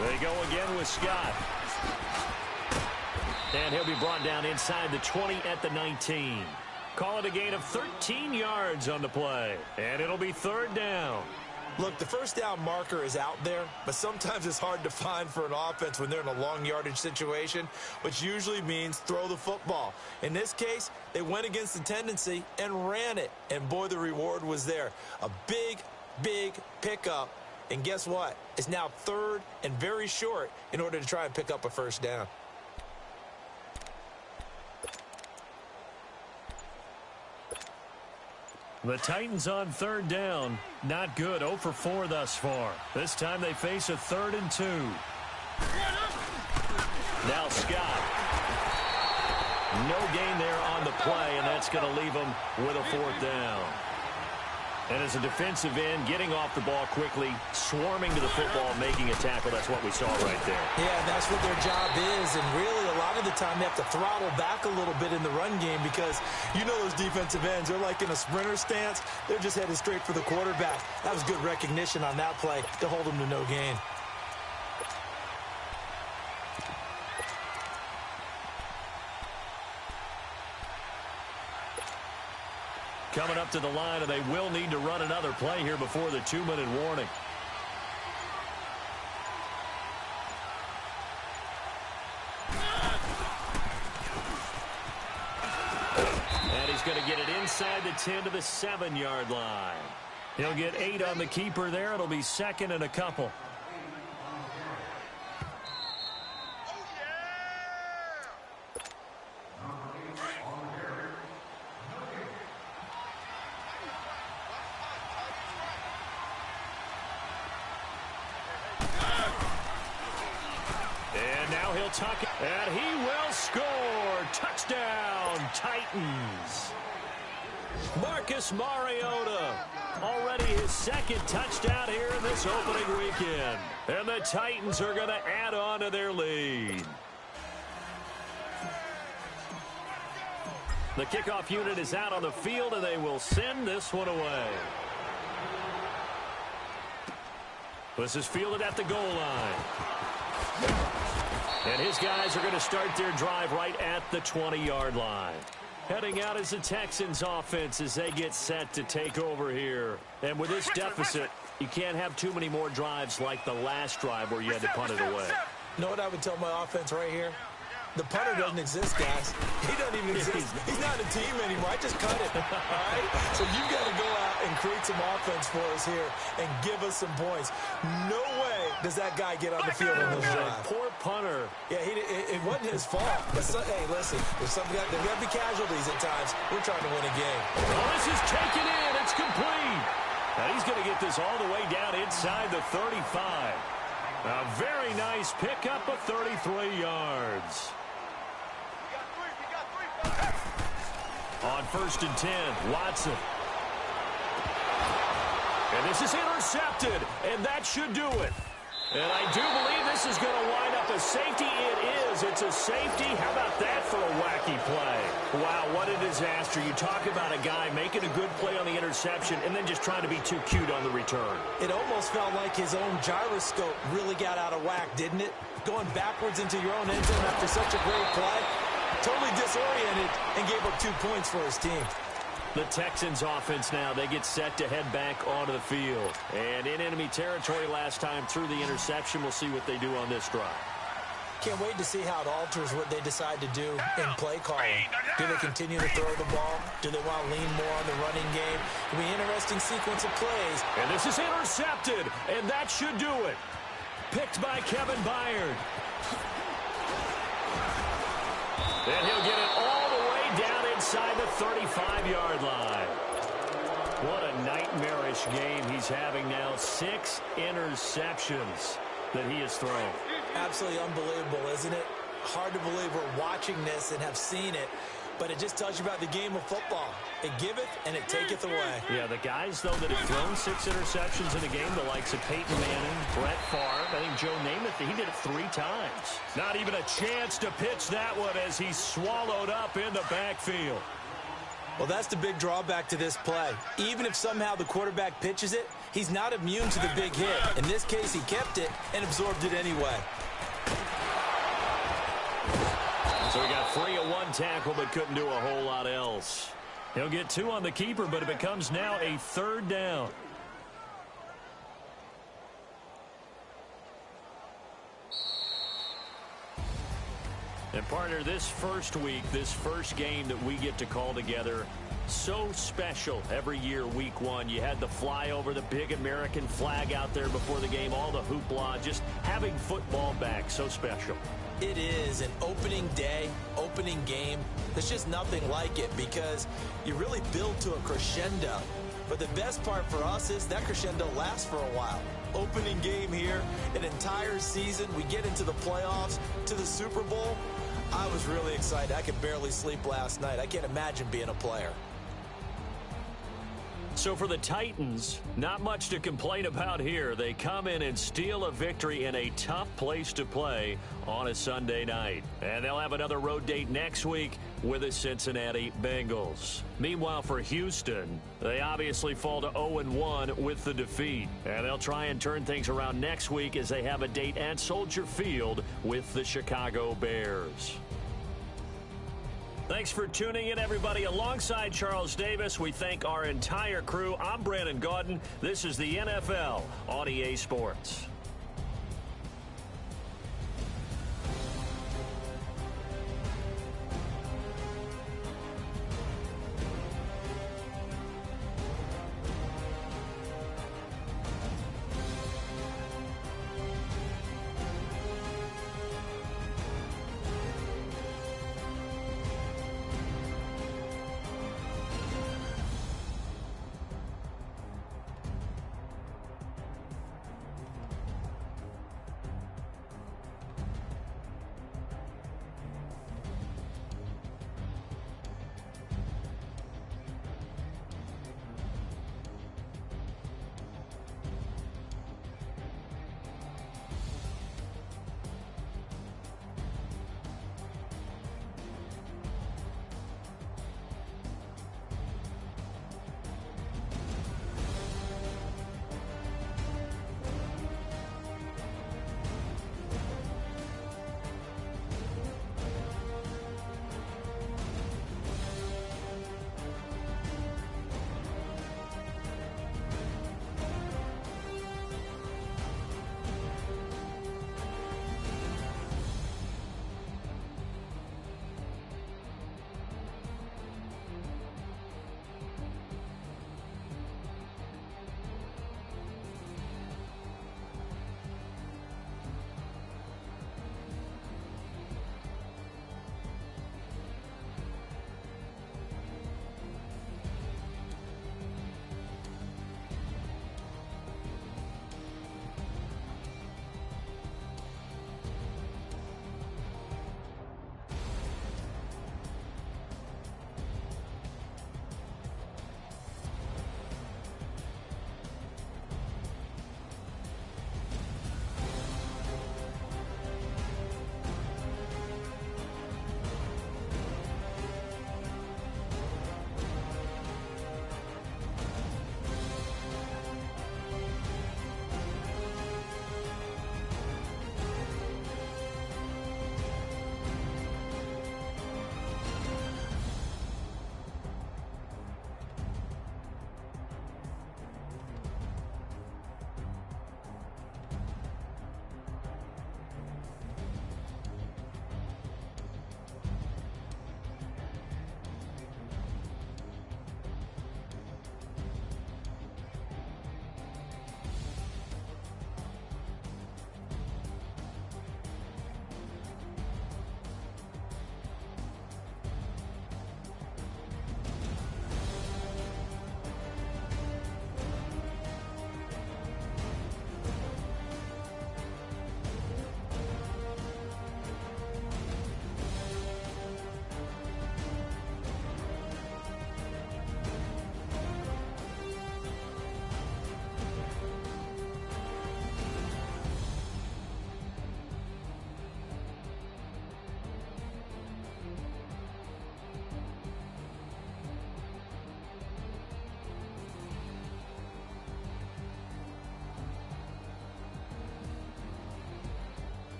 They go again with Scott. And he'll be brought down inside the 20 at the 19. Call it a gain of 13 yards on the play. And it'll be 3rd down. Look, the 1st down marker is out there, but sometimes it's hard to find for an offense when they're in a long yardage situation, which usually means throw the football. In this case, they went against the tendency and ran it. And boy, the reward was there. A big, big pickup. And guess what? It's now 3rd and very short in order to try and pick up a 1st down. The Titans on 3rd down. Not good. 0 for 4 thus far. This time they face a 3rd and 2. Now Scott. No gain there on the play, and that's going to leave them with a 4th down. And as a defensive end, getting off the ball quickly, swarming to the football, making a tackle, that's what we saw right there. Yeah, that's what their job is, and really a lot of the time they have to throttle back a little bit in the run game because you know those defensive ends, they're like in a sprinter stance. They're just headed straight for the quarterback. That was good recognition on that play to hold them to no gain. Coming up to the line, and they will need to run another play here before the 2-minute warning. And he's going to get it inside the 10 to the 7-yard line. He'll get 8 on the keeper there. It'll be 2nd and a couple. Tuck it, and he will score. Touchdown, Titans. Marcus Mariota, already his second touchdown here in this opening weekend. And the Titans are going to add on to their lead. The kickoff unit is out on the field, and they will send this one away. This is fielded at the goal line. And his guys are going to start their drive right at the 20-yard line. Heading out is the Texans offense as they get set to take over here. And with this deficit, you can't have too many more drives like the last drive where you had to punt it away. You know what I would tell my offense right here? The punter doesn't exist, guys. He doesn't even exist. He's not a team anymore. I just cut it, all right? So you've got to go out and create some offense for us here and give us some points. No way does that guy get on the field on this drive. Poor punter. Yeah, it wasn't his fault. But hey, listen, there's got to be casualties at times. We're trying to win a game. Oh, this is taken in. It's complete. And he's going to get this all the way down inside the 35. A very nice pickup of 33 yards. On 1st and 10, Watson. And this is intercepted, and that should do it. And I do believe this is going to wind up a safety. It is. It's a safety. How about that for a wacky play? Wow, what a disaster. You talk about a guy making a good play on the interception and then just trying to be too cute on the return. It almost felt like his own gyroscope really got out of whack, didn't it? Going backwards into your own end zone after such a great play. Totally disoriented and gave up 2 points for his team. The Texans offense now, they get set to head back onto the field. And in enemy territory last time through the interception. We'll see what they do on this drive. Can't wait to see how it alters what they decide to do in play calling. Do they continue to throw the ball? Do they want to lean more on the running game? It'll be an interesting sequence of plays. And this is intercepted, and that should do it. Picked by Kevin Byard. And he'll get it all the way down inside the 35-yard line. What a nightmarish game he's having now. 6 interceptions that he has thrown. Absolutely unbelievable, isn't it? Hard to believe we're watching this and have seen it, but it just tells you about the game of football. It giveth and it taketh away. Yeah, the guys, though, that have thrown 6 interceptions in a game, the likes of Peyton Manning, Brett Favre, I think Joe Namath, he did it 3 times. Not even a chance to pitch that one as he's swallowed up in the backfield. Well, that's the big drawback to this play. Even if somehow the quarterback pitches it, he's not immune to the big hit. In this case, he kept it and absorbed it anyway. So he got free of 1 tackle but couldn't do a whole lot else. He'll get 2 on the keeper, but it becomes now a 3rd down. And partner, this first week, this first game that we get to call together, so special every year, week 1. You had the flyover, the big American flag out there before the game, all the hoopla, just having football back, so special. It is an opening day, opening game. There's just nothing like it because you really build to a crescendo. But the best part for us is that crescendo lasts for a while. Opening game here, an entire season. We get into the playoffs, to the Super Bowl. I was really excited. I could barely sleep last night. I can't imagine being a player. So for the Titans, not much to complain about here. They come in and steal a victory in a tough place to play on a Sunday night. And they'll have another road date next week with the Cincinnati Bengals. Meanwhile, for Houston, they obviously fall to 0-1 with the defeat. And they'll try and turn things around next week as they have a date at Soldier Field with the Chicago Bears. Thanks for tuning in, everybody. Alongside Charles Davis, we thank our entire crew. I'm Brandon Gaudin. This is the NFL on EA Sports.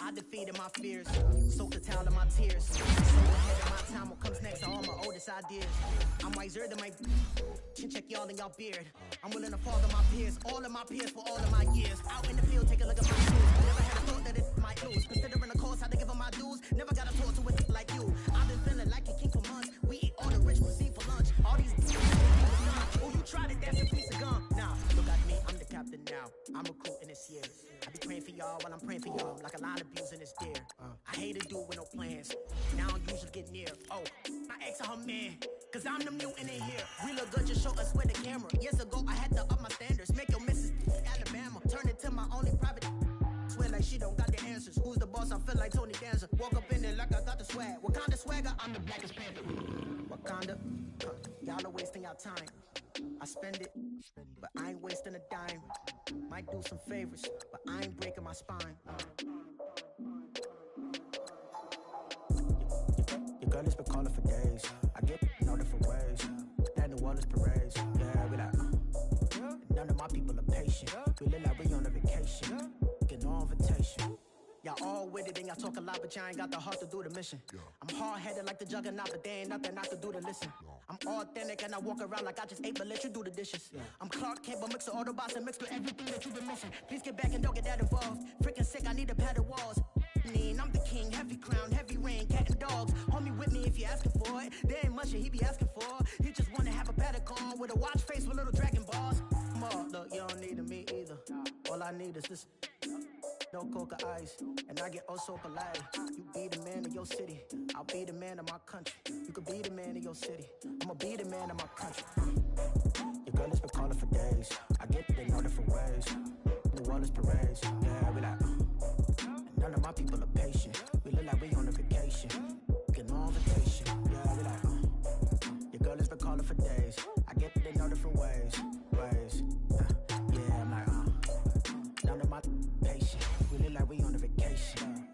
I defeated my fears. Soaked the towel of my tears. So ahead of my time, what comes next are all my oldest ideas. I'm wiser than my chin check y'all in y'all beard. I'm willing to father my peers, all of my peers for all of my years. Out in the field, take a look at my shoes. Never had a thought that it might lose. Considering the cost, how to give them my dues. Never got a talk to it like you. I've been feeling like a king for months. We eat all the rich cuisine for lunch. All these oh, you tried it, that's a piece of gum. Now, look at me, I'm the captain now. I'm recruiting this year. I be praying for y'all while I'm praying for y'all. Like a line of abusing this deer. I hate a dude with no plans. Now I usually get near. Oh, my ex her man. Cause I'm the mutant in here. We look good, just show us where the camera. Years ago, I had to up my standards. Make your missus Alabama. Turn it to my only private. Swear like she don't got the answers. Who's the boss? I feel like Tony Danza. Walk up in there like I got the swag. Wakanda swagger, I'm the blackest panther. Wakanda, y'all are wasting your time. I spend it, but I ain't wasting a dime. Might do some favors, but I ain't breaking my spine. Your girl has been calling for days. I get in all different ways. That New Orleans parades. Yeah, we like, none of my people are patient. We live like we on a vacation. Get no invitation. Y'all all with it and y'all talk a lot, but y'all ain't got the heart to do the mission. I'm hard-headed like the juggernaut, but there ain't nothing I can do to listen. I'm authentic and I walk around like I just ate, but let you do the dishes. I'm Clark Kent, but mix the Autobots and mix with everything that you've been missing. Please get back and don't get that involved. Freaking sick, I need a pad of walls. I'm the king, heavy crown, heavy rain, cat and dogs. Homie with me if you're asking for it. There ain't much that he be asking for. He just wanna have a paddock on with a watch face with little dragon balls. Look, you don't need me either. All I need is this. No coca ice, and I get oh so polite. You be the man of your city, I'll be the man of my country. You could be the man of your city, I'ma be the man of my country. Your girl has been calling for days. I get it in all different ways. New Orleans parades, yeah, we like. None of my people are patient. We look like we on a vacation. Get no invitation, yeah, we like. Your girl has been calling for days. I get it in all different ways. Yeah, I'm like, none of my patient. We look like we on a vacation.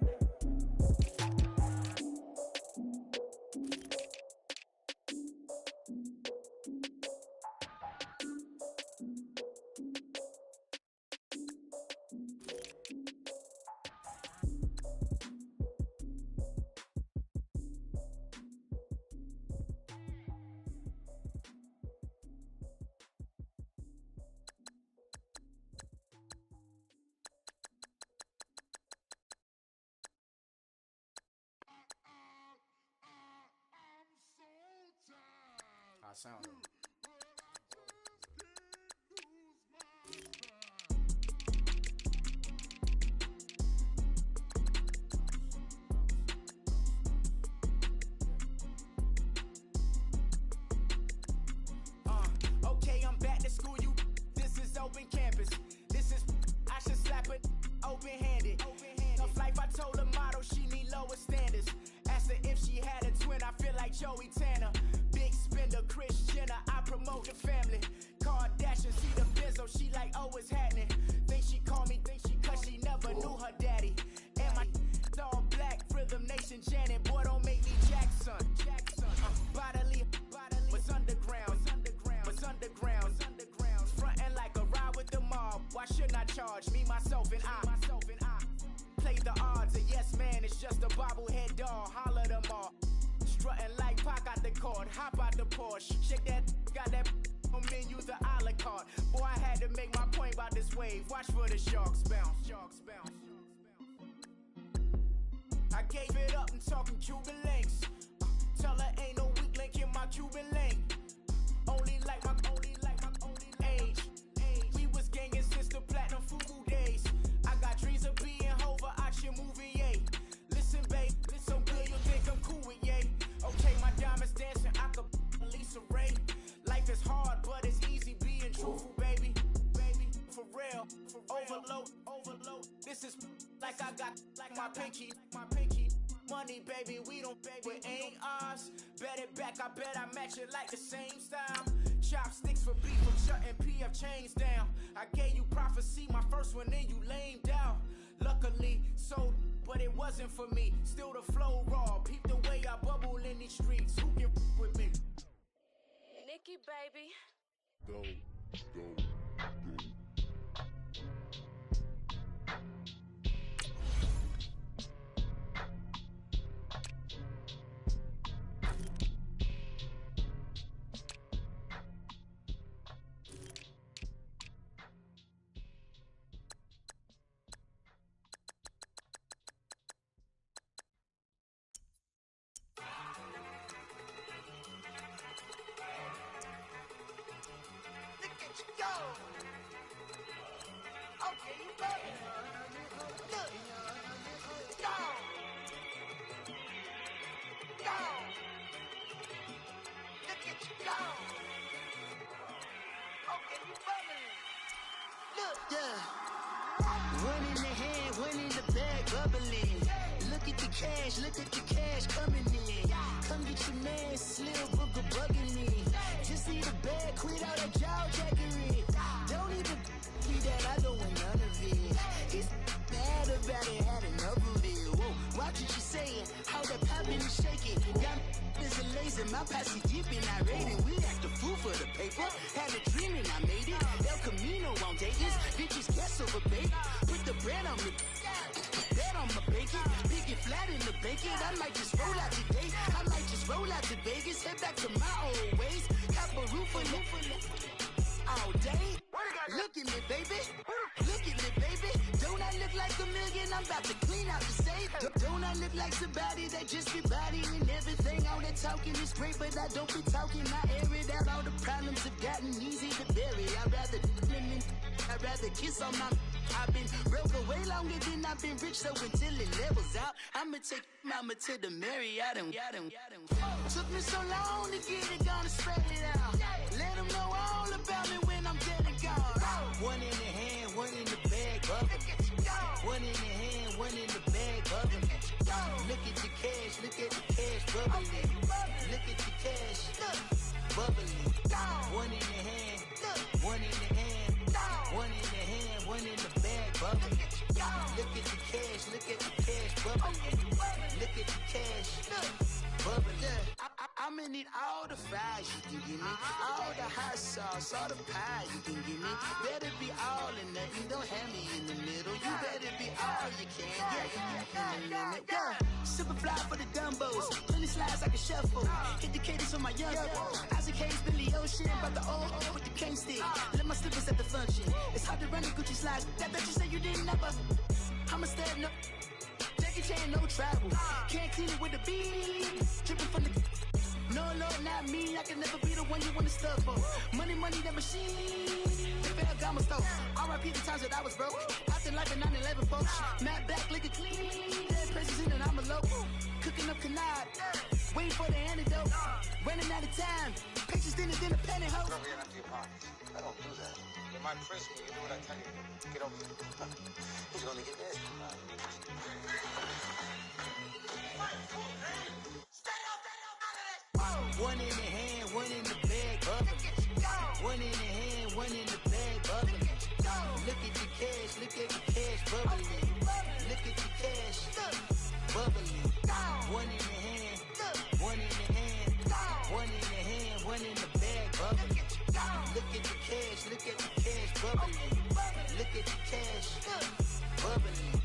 Sound. Okay, I'm back to school, you. This is open campus. This is, I should slap it open-handed. Tough life, I told her motto, she need lower standards. Asked her if she had a twin, I feel like Joey Tanner. Spender, Kris Jenner, I promote the family. Kardashian, see the Benzo, she like, oh, it's happening. Think she call me, cause she never knew her daddy. And my all black, Rhythm Nation, Janet, boy, don't make me Jackson. Bodily, what's underground, frontin' like a ride with the mob. Why shouldn't I charge me, myself, and I? Play the odds, a yes man, it's just a bobblehead doll, holler them all. Strutting like Pac out the court, hop out the Porsche. Shake that, got that on menu, the a la carte. Boy, I had to make my point about this wave. Watch for the sharks bounce. I gave it up and talking Cuban links. Tell her ain't no weak link in my Cuban link. Only like my age. We was gangin' since the platinum Fubu days. I got dreams of being Hova out your movie, yay. Listen, babe, so good you think I'm cool with yay. Okay, my diamonds dancing, I could Lisa Ray. Life is hard, but it's easy being truthful, baby. For real, overload. This is like I got like my pinky. Money, baby, we don't baby, it ain't ours. Bet it back, I bet I match it like the same style. Chopsticks for beef, I'm shutting PF chains down. I gave you prophecy, my first one, then you lamed out. Luckily, so, but it wasn't for me. Still the flow raw, peep the way I bubble in these streets. Who can with me? Nikki, baby. Go. One in the hand, one in the bag, bubbling. Look at the cash coming in. Come get your man, Slim Booker bugging me. Just need a bag, quit all that jaw jackery. Don't even be that, I don't want none of it. It's bad about it, had enough of it. Whoa, watch what you saying, how that poppin' and shaking. Got is a laser, my posse deep and I rated. We act a fool for the paper. Had a dream and I made it. El Camino on Vegas, bitches guess over bait. Put the bread on me, bet on my bacon. Big and flat in the bacon. I might just roll out today. I might just roll out to Vegas. Head back to my old ways. Cap a roof all day. Look at me, baby. Look at me, baby. Don't I look like a million? I'm about to clean out the safe. Don't I look like somebody that just be bodying everything? All that talking is great, but I don't be talking. I air it out. All the problems have gotten easy to bury. I'd rather kiss on my. I've been broke way longer than I've been rich, so until it levels out, I'ma take mama to the Marriott and took me so long to get it, gonna spread it out. Let them know all about me when I'm dead and gone. One in the hand, one in the bag, bubbling. One in the hand, one in the bag, bubbling. Look at the cash, bubbling. Look at the cash, bubbling. One in the hand, one in the hand, one in the hand, one in the bag, bubbling. Look at the cash, bubbling. Look at the cash, bubbling. I'ma need all the fries you can give me, all the hot sauce, all the pie you can give me. Better be all in nothing, don't have me in the middle. You better be all you can, yeah. Super fly for the dumbos, plenty slides like a shuffle. Hit the cadence on my young Isaac Hayes, Billy Ocean, about the old with the cane stick. Let my slippers at the function. It's hard to run the Gucci slides. That bet you say you didn't never. I'ma step no. Jackie Chan, no travel. Can't clean it with the beat. Dripping from the. No, Lord, not me. I can never be the one you wanna stuff for. Money, that machine. The Ferragamo store. R.I.P. the times that I was broke. Acting like a 9/11 folks. Matt back, looking clean. Dead presents in and I'm a local. Cooking up canard. Waiting for the antidote. Running out of time. Patience thinner than a penny hoe. Never get into your pockets. I don't do that. In my prison, you do what I tell you. Get over here. He's gonna get dead. One in the hand, one in the bag, bubbling. One in the hand, one in the bag, bubbling. Look at the cash, bubbling. Look at the cash, bubbling. One in the hand, one in the hand, one in the hand, one in the bag, bubbling. Look at the cash, bubbling. Look at the cash, bubbling.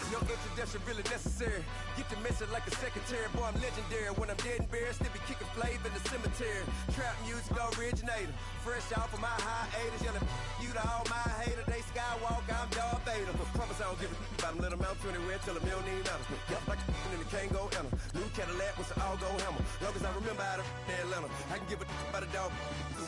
No introduction really necessary. Get the message like a secretary. Boy, I'm legendary. When I'm dead and buried, still be kicking flavor in the cemetery. Trap music originator. Fresh off of my hiatus. Yelling you to all my haters. They skywalk, I'm Darth Vader. Promise I don't give a about them. Let them out anywhere till $1 million. Yep, like and it can't go enter. New Cadillac with an all-go hammer. Long as I remember how to Atlanta. I can give a about a dog.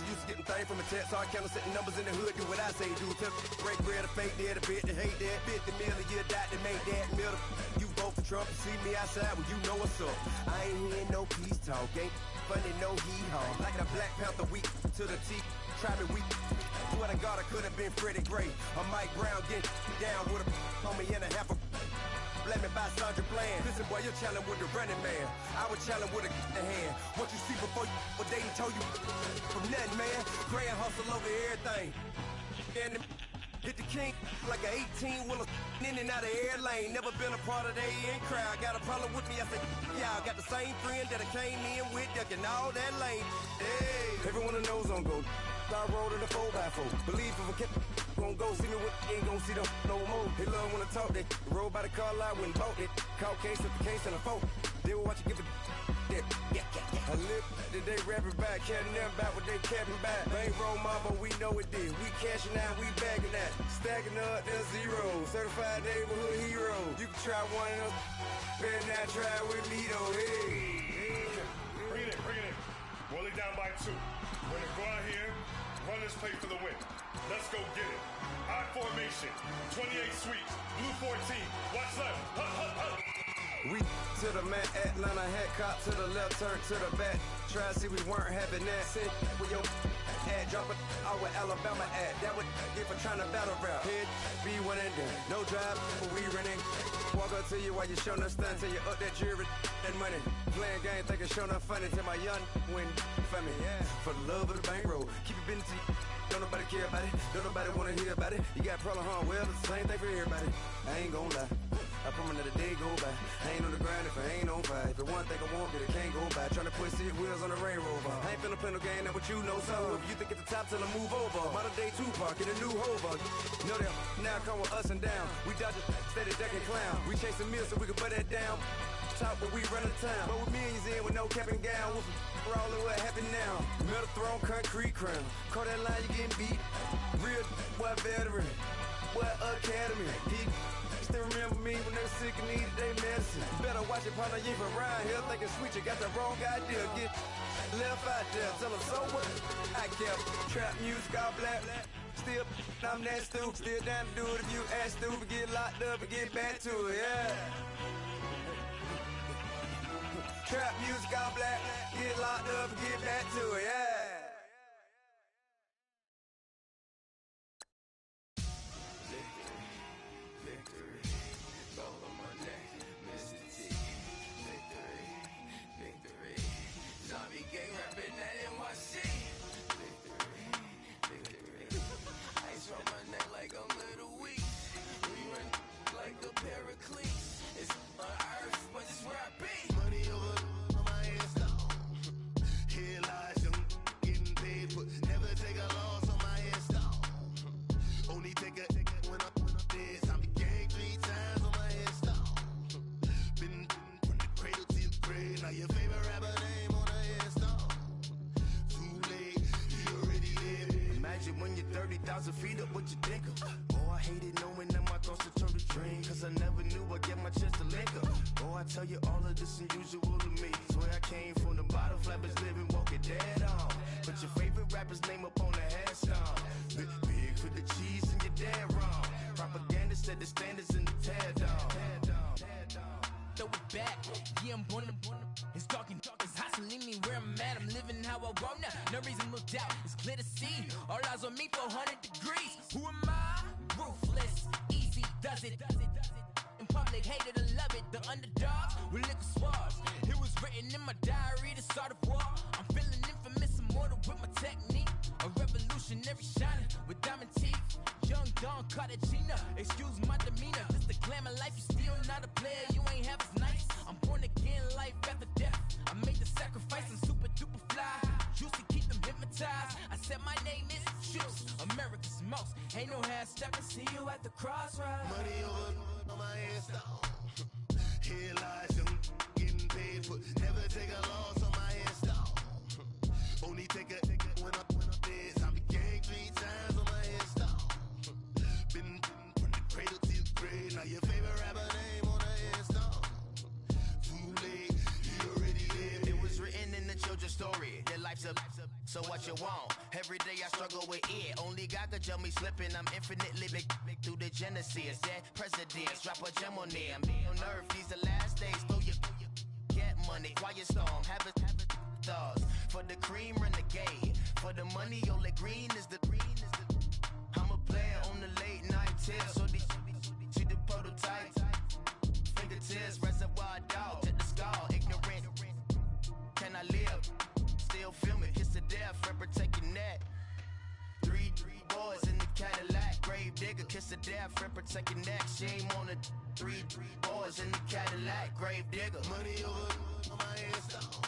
Used to getting things from a text. So I count setting numbers in the hood. Do what I say do. Tell break bread, a fake dead, a bit to hate that. 50 million, you die to make that middle. You vote for Trump, you see me outside when you know what's up. I ain't hearing no peace talk, ain't funny, no hee-haw. Like a Black Panther weak to the teeth, try me weak. Swear to God, I could have been Freddie Gray. Or Mike Brown getting down with a homie and a half a. Blame me by Sandra Bland. Listen, boy, you're challenging with the running man. I was challenging with a hand. What you see before you, what they told you from nothing, man. Grand hustle over everything. And hit the king like an 18-wheeler in and out of air lane. Never been a part of the AA crowd. Got a problem with me, I said, y'all got the same friend that I came in with, ducking all that lane. Hey, everyone that knows on go. I rolled in a 4x4. Believe if I kept gon' go see me with ain't gon' see them no more. They love when I talk, they roll by the car lot when bought it. Caught case with the case and a phone. They will watch you get the I live that they rapping back, caring them back what they capping back. Bankroll mama, we know it did. We cashing out, we bagging that. Stacking up, there's zero. Certified neighborhood hero. You can try one of them, better not try with me though. Hey. Bring it in. Roll it down by 2. We're gonna go out here, run this play for the win. Let's go get it. I formation, 28 sweeps, blue 14. Watch left. We to the man, Atlanta hat cop to the left, turn to the back. Try to see we weren't having that. Sit with your ad, drop it out with Alabama ad. That would get for trying to battle rap. Head, be one and done. No drive, but we running. Walk up to you while you showing us stunts. Till you up that jewelry and money. Playing game, thinking showing up funny. Till my young win for me. Yeah. For the love of the bankroll. Keep it business to you. Don't nobody care about it. Don't nobody wanna hear about it. You got problem, huh? Well, it's the same thing for everybody. I ain't gon' lie. I promise another day go by. I ain't on the grind if I ain't on fire. If it one thing I want, then it can't go by. Tryna put 6 wheels on the Range Rover. I ain't finna play no game, that what you know. So if you think at the top, tell them move over. Modern day Tupac in a new Hover. Know that now come with us and down. We dodge a steady decking clown. We chasing meals so we can butt that down. Top but we run the town. But with millions in with no cap and gown. We're all in what happened now. Metal throne, concrete crown. Call that line, you getting beat. Real what veteran. What academy. Still remember me when they were sick and needed their medicine. Better watch it, partner, you ain't from around here thinking sweet, you got the wrong idea. Get left out there, tell them so what? I kept trap music all black. Still, I'm that stupid. Still down to do it if you act stupid. Get locked up and get back to it, yeah. Trap music all black. Get locked up and get back to it, yeah. Feet up, what you think of? Oh, I hated knowing that my thoughts would turn to dream. Cause I never knew I'd get my chance to link up. Oh, I tell you all of this unusual to me. Swear I came from the bottom, flappers living, walking dead on. Put your favorite rapper's name up on the headstone. Big for the cheese and you're dead wrong. Propaganda set the standards in the tear down. Throw it back, yeah, I'm born. It's dark, it's hot, so leave me where I'm at. I'm living how I want now. No reason to look out, it's clear to see. All eyes on me, 400 degrees. Who am I? Ruthless, easy does it. In public, hated or love it. The underdogs with liquor swabs. It was written in my diary to start a war. I'm feeling infamous, immortal with my technique. A revolutionary shining with diamond teeth. Young Don Cartagena, excuse my demeanor. Just the glamour life, you still not a player. You ain't half as nice. I'm born again, life after death. I made the sacrifice, I'm super duper fly. Juicy, keep them hypnotized. I said my name is Juice, America's most. Ain't no half stepping, see you at the crossroads. Money over on my headstone. Here lies young, getting paid for. Never take a loss on my headstone. Only take a when I'm dead. I be gang 3 times on my headstone. Been from the cradle to the grave. Now your favorite rapper name on the headstone. Too late, you already lived. It was written in the children's story. Their life's a so what you want? Every day I struggle with it. Only God could tell me slipping. I'm infinitely big through the genesis. That presidents drop a gem on there. I'm on earth, these the last days. Throw your get money, quiet storm. Have a thoughts for the cream renegade. For the money, Ole Green is the. I'm a player on the late night tip. So these see the prototype. Fingertips, reservoir dog to the skull. Ignorant. Can I live? Still film it. Kiss to death, forever take your neck. 3 boys in the Cadillac. Grave digger, kiss to death, forever take your neck. Shame on the 3 boys in the Cadillac. Grave digger. Money over on my headstone.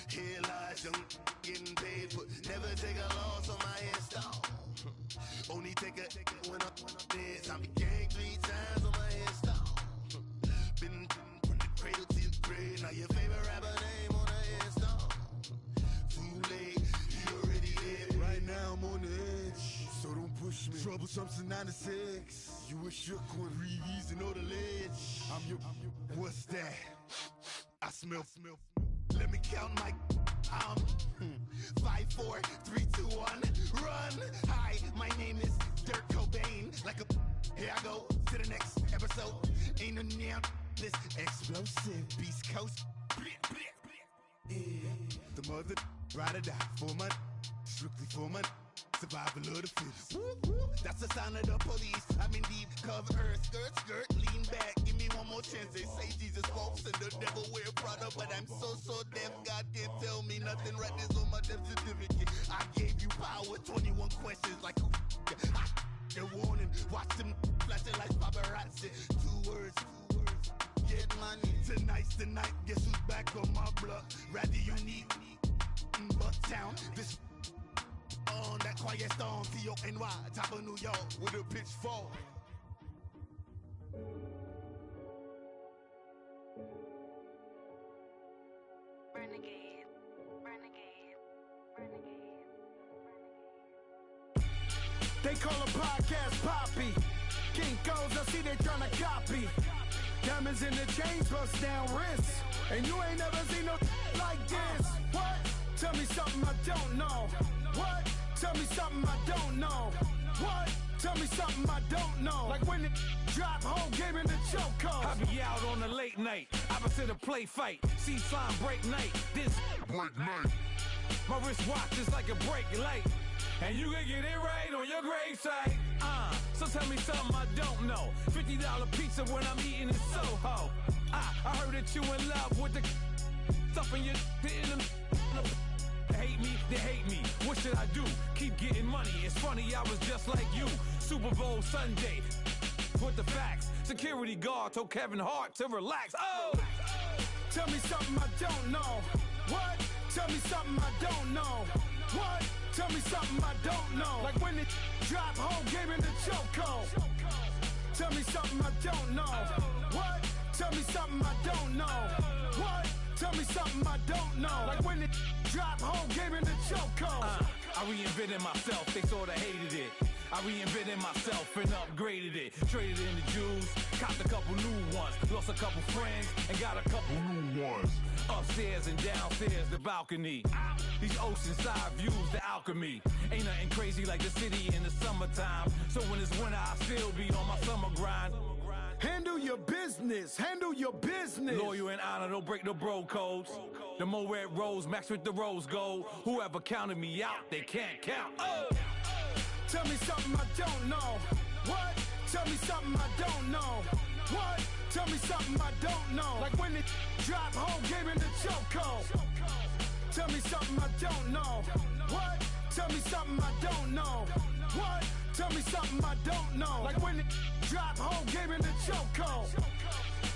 Here lies young, getting paid for. Never take a loss on my headstone. Only take a when I'm dead. I be gang 3 times on my headstone. Been from the cradle to the grave. grade. Now your favorite rapper name on the headstone. Too late, he already dead. Right now I'm on the edge, so don't push me. Troublesome to 96. You were shook with Reeves and all the ledge. I'm your, what's that? I smell. Let me count my 5, 4, 3, 2, 1, run. Hi, my name is Dirk Cobain. Like a, here I go to the next episode. Ain't no damn this explosive Beast Coast. Yeah. The mother ride or die for my, strictly for my. Survival of the fittest. That's the sign of the police. I'm in deep cover earth. Skirt, lean back. Give me one more chance. They say Jesus walks and the devil wear Prada, but I'm so deaf. God can't tell me nothing. Right this on my death certificate. I gave you power. 21 questions like who? The warning. Watch them flashing like paparazzi. 2 words. Get money. Tonight's the night. Guess who's back on my block? Rather unique. Bucktown. This. On that quiet storm, T-O-N-Y, top of New York, with a pitchfork. Renegade. They call a podcast Poppy. Kinkos, I see they tryna copy. Diamonds in the chains, bust down wrists. And you ain't never seen no like this. What? Tell me something I don't know. What? Tell me something I don't know. What? Tell me something I don't know. Like when it drop home, game in the chokehold. I be out on a late night, opposite a play fight. See sign break night, this break night. My wristwatch is like a brake light. And you can get it right on your gravesite. So tell me something I don't know. $50 pizza when I'm eating in Soho. I heard that you in love with the stuff in your in the hate me, they hate me. What should I do? Keep getting money. It's funny, I was just like you. Super Bowl Sunday. With the facts. Security guard told Kevin Hart to relax. Oh! Tell me something I don't know. What? Tell me something I don't know. What? Tell me something I don't know. Like when it drop home, game in the chokehold. Tell me something I don't know. What? Tell me something I don't know. What? Tell me something I don't know. Like when it drop home, game in the chokehold. I reinvented myself, they sorta hated it. I reinvented myself and upgraded it. Traded in the Jews, copped a couple new ones. Lost a couple friends and got a couple new ones. Upstairs and downstairs, the balcony. These oceanside views, the alchemy. Ain't nothing crazy like the city in the summertime. So when it's winter, I still be on my summer grind. Handle your business, handle your business. Loyal and honor, don't break no bro codes. The more red rose, max with the rose gold. Whoever counted me out, they can't count. Oh! Tell me something I don't know. What? Tell me something I don't know. What? Tell me something I don't know. Like when it drop home, game in the chokehold. Tell me something I don't know. What? Tell me something I don't know. What? Tell me something I don't know. Like when it drop home, game in the chokehold.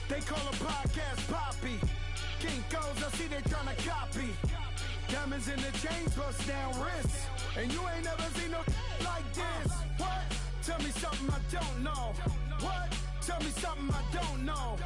They call a podcast Poppy. Kinkos, I see they tryna copy. Diamonds in the chains, bust down wrists. And you ain't never seen no like this. What? Tell me something I don't know. What? Tell me something I don't know.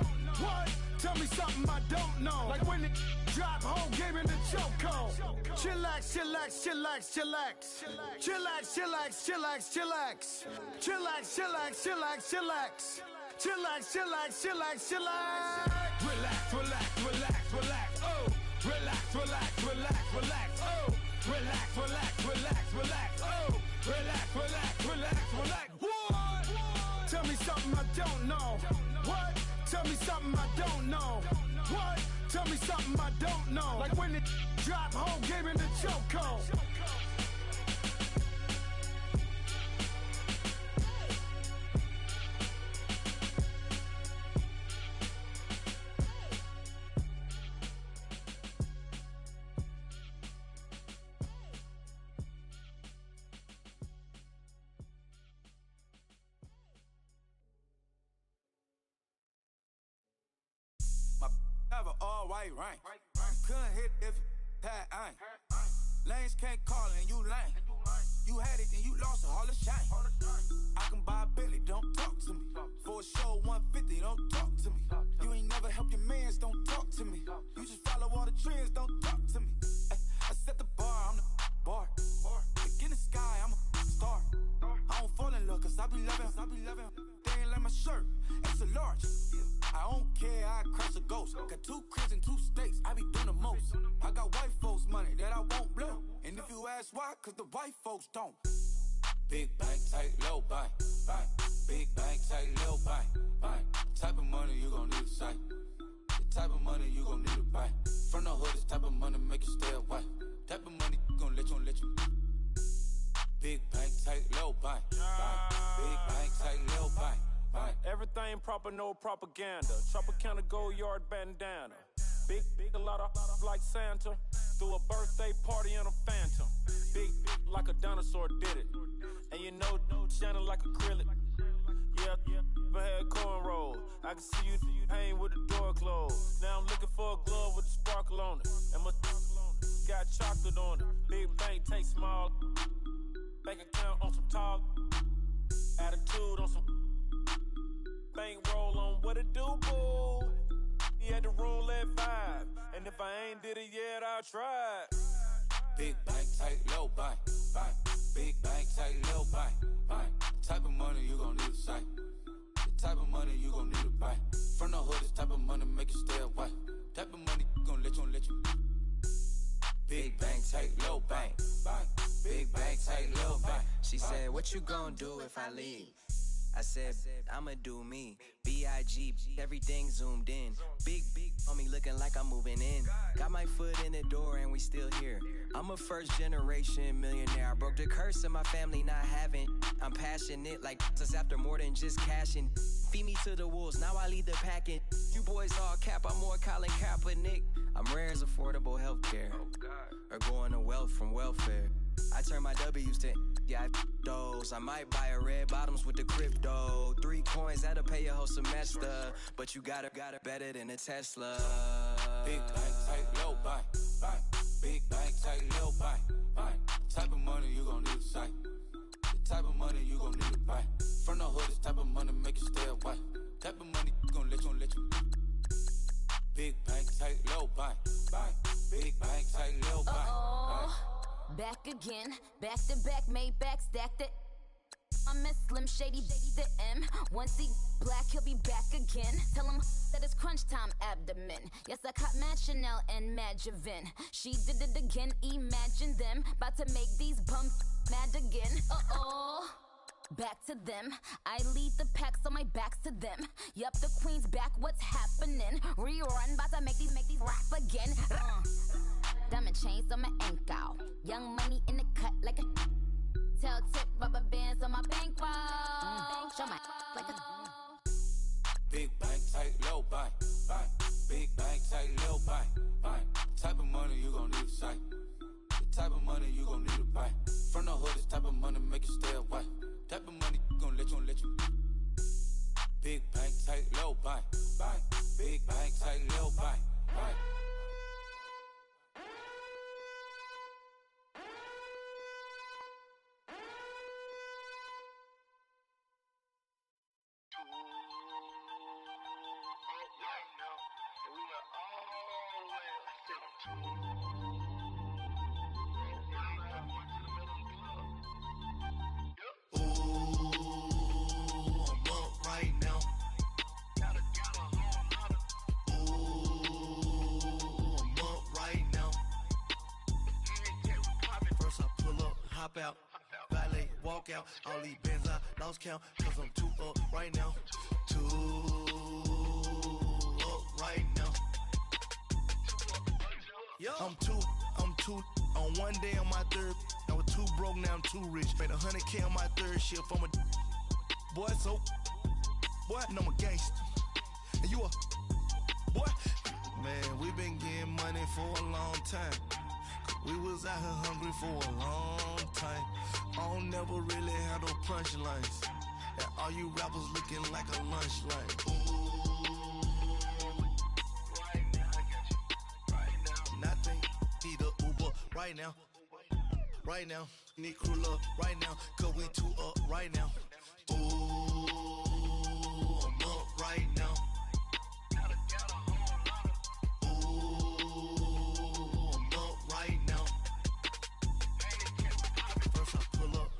What? Tell me something I don't know. Like when it drop home, game in the chokehold. Chillax, chillax, chillax, chillax. Chillax, chillax, chillax, chillax. Chillax, chillax, chillax, chillax. Chillax, chillax, chillax, chillax. Relax, relax, relax, relax. Oh! Relax, relax, relax, relax. Oh! Relax, relax, relax, relax. Oh! Relax, relax, relax, relax. What? Tell me something I don't know. What? Tell me something I don't know. What? Tell me something I don't know. Like when it drop home, game in the chokehold. Have an all-white rank. Couldn't hit if it had ain't. Lanes can't call and you lame. You had it and you lost a hall of shame. I can buy a Billy, don't talk to me. For a show 150, don't talk to me. You ain't never help your mans, don't talk to me. That's why, cause the white folks don't. Big bank, tight, low bank, bank. Big bank, tight, low bank, bank. Type of money you gon' need to sight. The type of money you gon' need to buy. From the hood, this type of money make you stay away. Type of money gon' let you. Big bank, tight, low bank, bank. Big bank, tight, low bank, bank. Everything proper, no propaganda. Tropicana gold yard bandana. Big, a lot of like Santa. Threw a birthday party in a phantom. Big, like a dinosaur did it. And you know, shining like acrylic. Yeah, but had cornrows. I can see you hang with the door closed. Now I'm looking for a glove with a sparkle on it. And my got chocolate on it. Big bank, take small. Bank account on some talk. Attitude on some. Bank roll on what it do, boo. He had the roulette vibe. And if I ain't did it yet, I'll try. Big bank, tight, low bank, bank. Big bank, tight, low bank, bank. The type of money you gon' need to sight. The type of money you gon' need to buy. From the hood, this type of money make you stay away. Type of money gon' let you. Big bank, tight, low bank, bank. Big bank, tight, low bank. She said, what you gon' do if I leave? I said, I'ma do me. B.I.G. Everything zoomed in. Big on me looking like I'm moving in. Got my foot in the door and we still here. I'm a first generation millionaire. I broke the curse of my family not having. I'm passionate like us after more than just cashing. Feed me to the wolves, now I lead the packing. You boys all cap, I'm more Colin Kaepernick. I'm rare as affordable healthcare. Or going to wealth from welfare. I turn my W's to those. I might buy a red bottoms with the crypto. 3 coins, that'll pay your whole semester. But you got it better than a Tesla. Big bank, tight, low bank, bank. Big bank, tight, low bank, bank. Type of money you gon' need to sight. The type of money you gon' need to buy. From the hood, this type of money make you stay away. Type of money gon' let you. Big bank, tight, low bank, bank. Big bank, tight, low bank, bank. Back again, back to back, made back, stacked it. I'm a Slim Shady, the M. Once he black, he'll be back again. Tell him that it's crunch time abdomen. Yes, I caught Mad Chanel and Mad Javin. She did it again, imagine them. About to make these bums mad again. Back to them. I lead the pack, so my back's to them. Yup, the queen's back, what's happening? Rerun, about to make these rap again. Diamond chains on my ankle. Young money in the cut like a tell tip rubber bands on my bankroll. Show my like a big bank, tight, low bank, bank. Big bank, tight, low bank, bank. Type of money you gon' need to sight. The type of money you gon' need to buy. From the hood, this type of money make you stay away. Type of money gon' let you. Big bank, tight, low bank, bank. Big bank, tight, low bank, bank. Out, valet, walk out, all these bands I lost count, cause I'm too up right now, too up right now. I'm too, on one day on my third, I was too broke, now I'm too rich, made 100K on my third shift, I'm a boy, so, boy, and I'm a gangster, and you a, boy, man, we been getting money for a long time. We was out here hungry for a long time. I don't never really have no punchlines. And all you rappers looking like a lunch line. Ooh, right now, I got you. Right now. Nothing, need a Uber right now. Right now, need crew love right now. Cause we too up right now. Ooh, I'm up right now.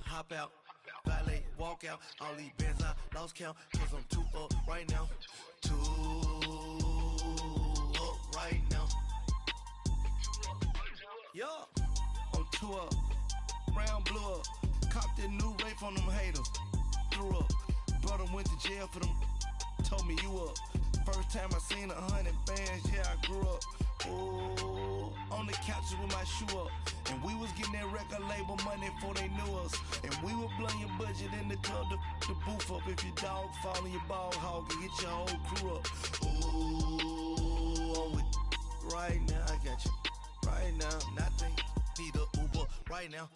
Hop out, valet, walk out, all these bands I lost count, cause I'm too up right now, too up right now. Yeah, I'm too up, safe on them haters. Threw up. Brother went to jail for them. Told me you up. First time I seen 100 bands, yeah, I grew up. Oh, on the couches with my shoe up. And we was getting that record label money before they knew us. And we were blowing your budget in the club to boof up. If your dog fall in your ball hog and get your whole crew up. Oh, I'm with right now, I got you. Right now, nothing. Need a Uber right now.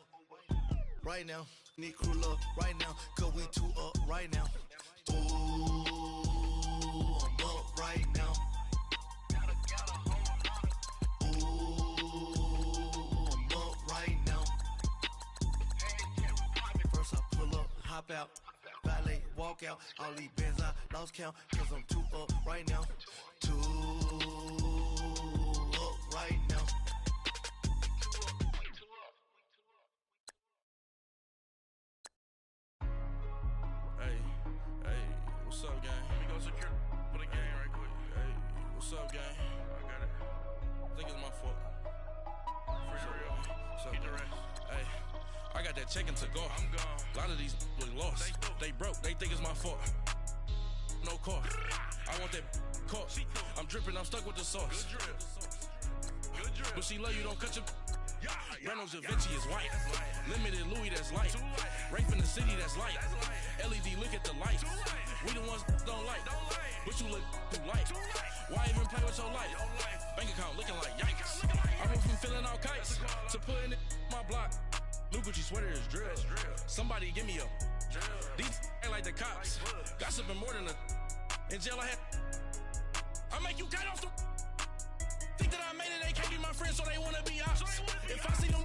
Right now, need crew love right now. Cause we two up right now. Ooh, I'm up right now. Hop out, valet, walk out. All these bands I lost count, cause I'm too up right now. Too up right now. Hey, what's up, gang? Let me go secure for the gang right quick. Hey, what's up, gang? I got it. I think it's my fault. Free real. What's up, the rest. Hey. I got that chicken to go. I'm gone. A lot of these look lost. They broke. They think it's my fault. No car. I want that caught. I'm dripping. I'm stuck with the sauce. Good drip. Good drip. But she love you. Don't cut your. Reynolds Da Vinci is white. Limited Louis, that's light. Rape in the city, that's light. LED, look at the light. We the ones don't like. But you look too light. Why even play with your life? Bank account looking like yikes. I went from filling out kites to putting it in my block. New Gucci sweater is drill. Somebody give me a. These ain't like the cops. Gossiping more than a. In jail I had. I make you cut off the. Think that I made it, they can't be my friends, so they wanna be ops. If I see them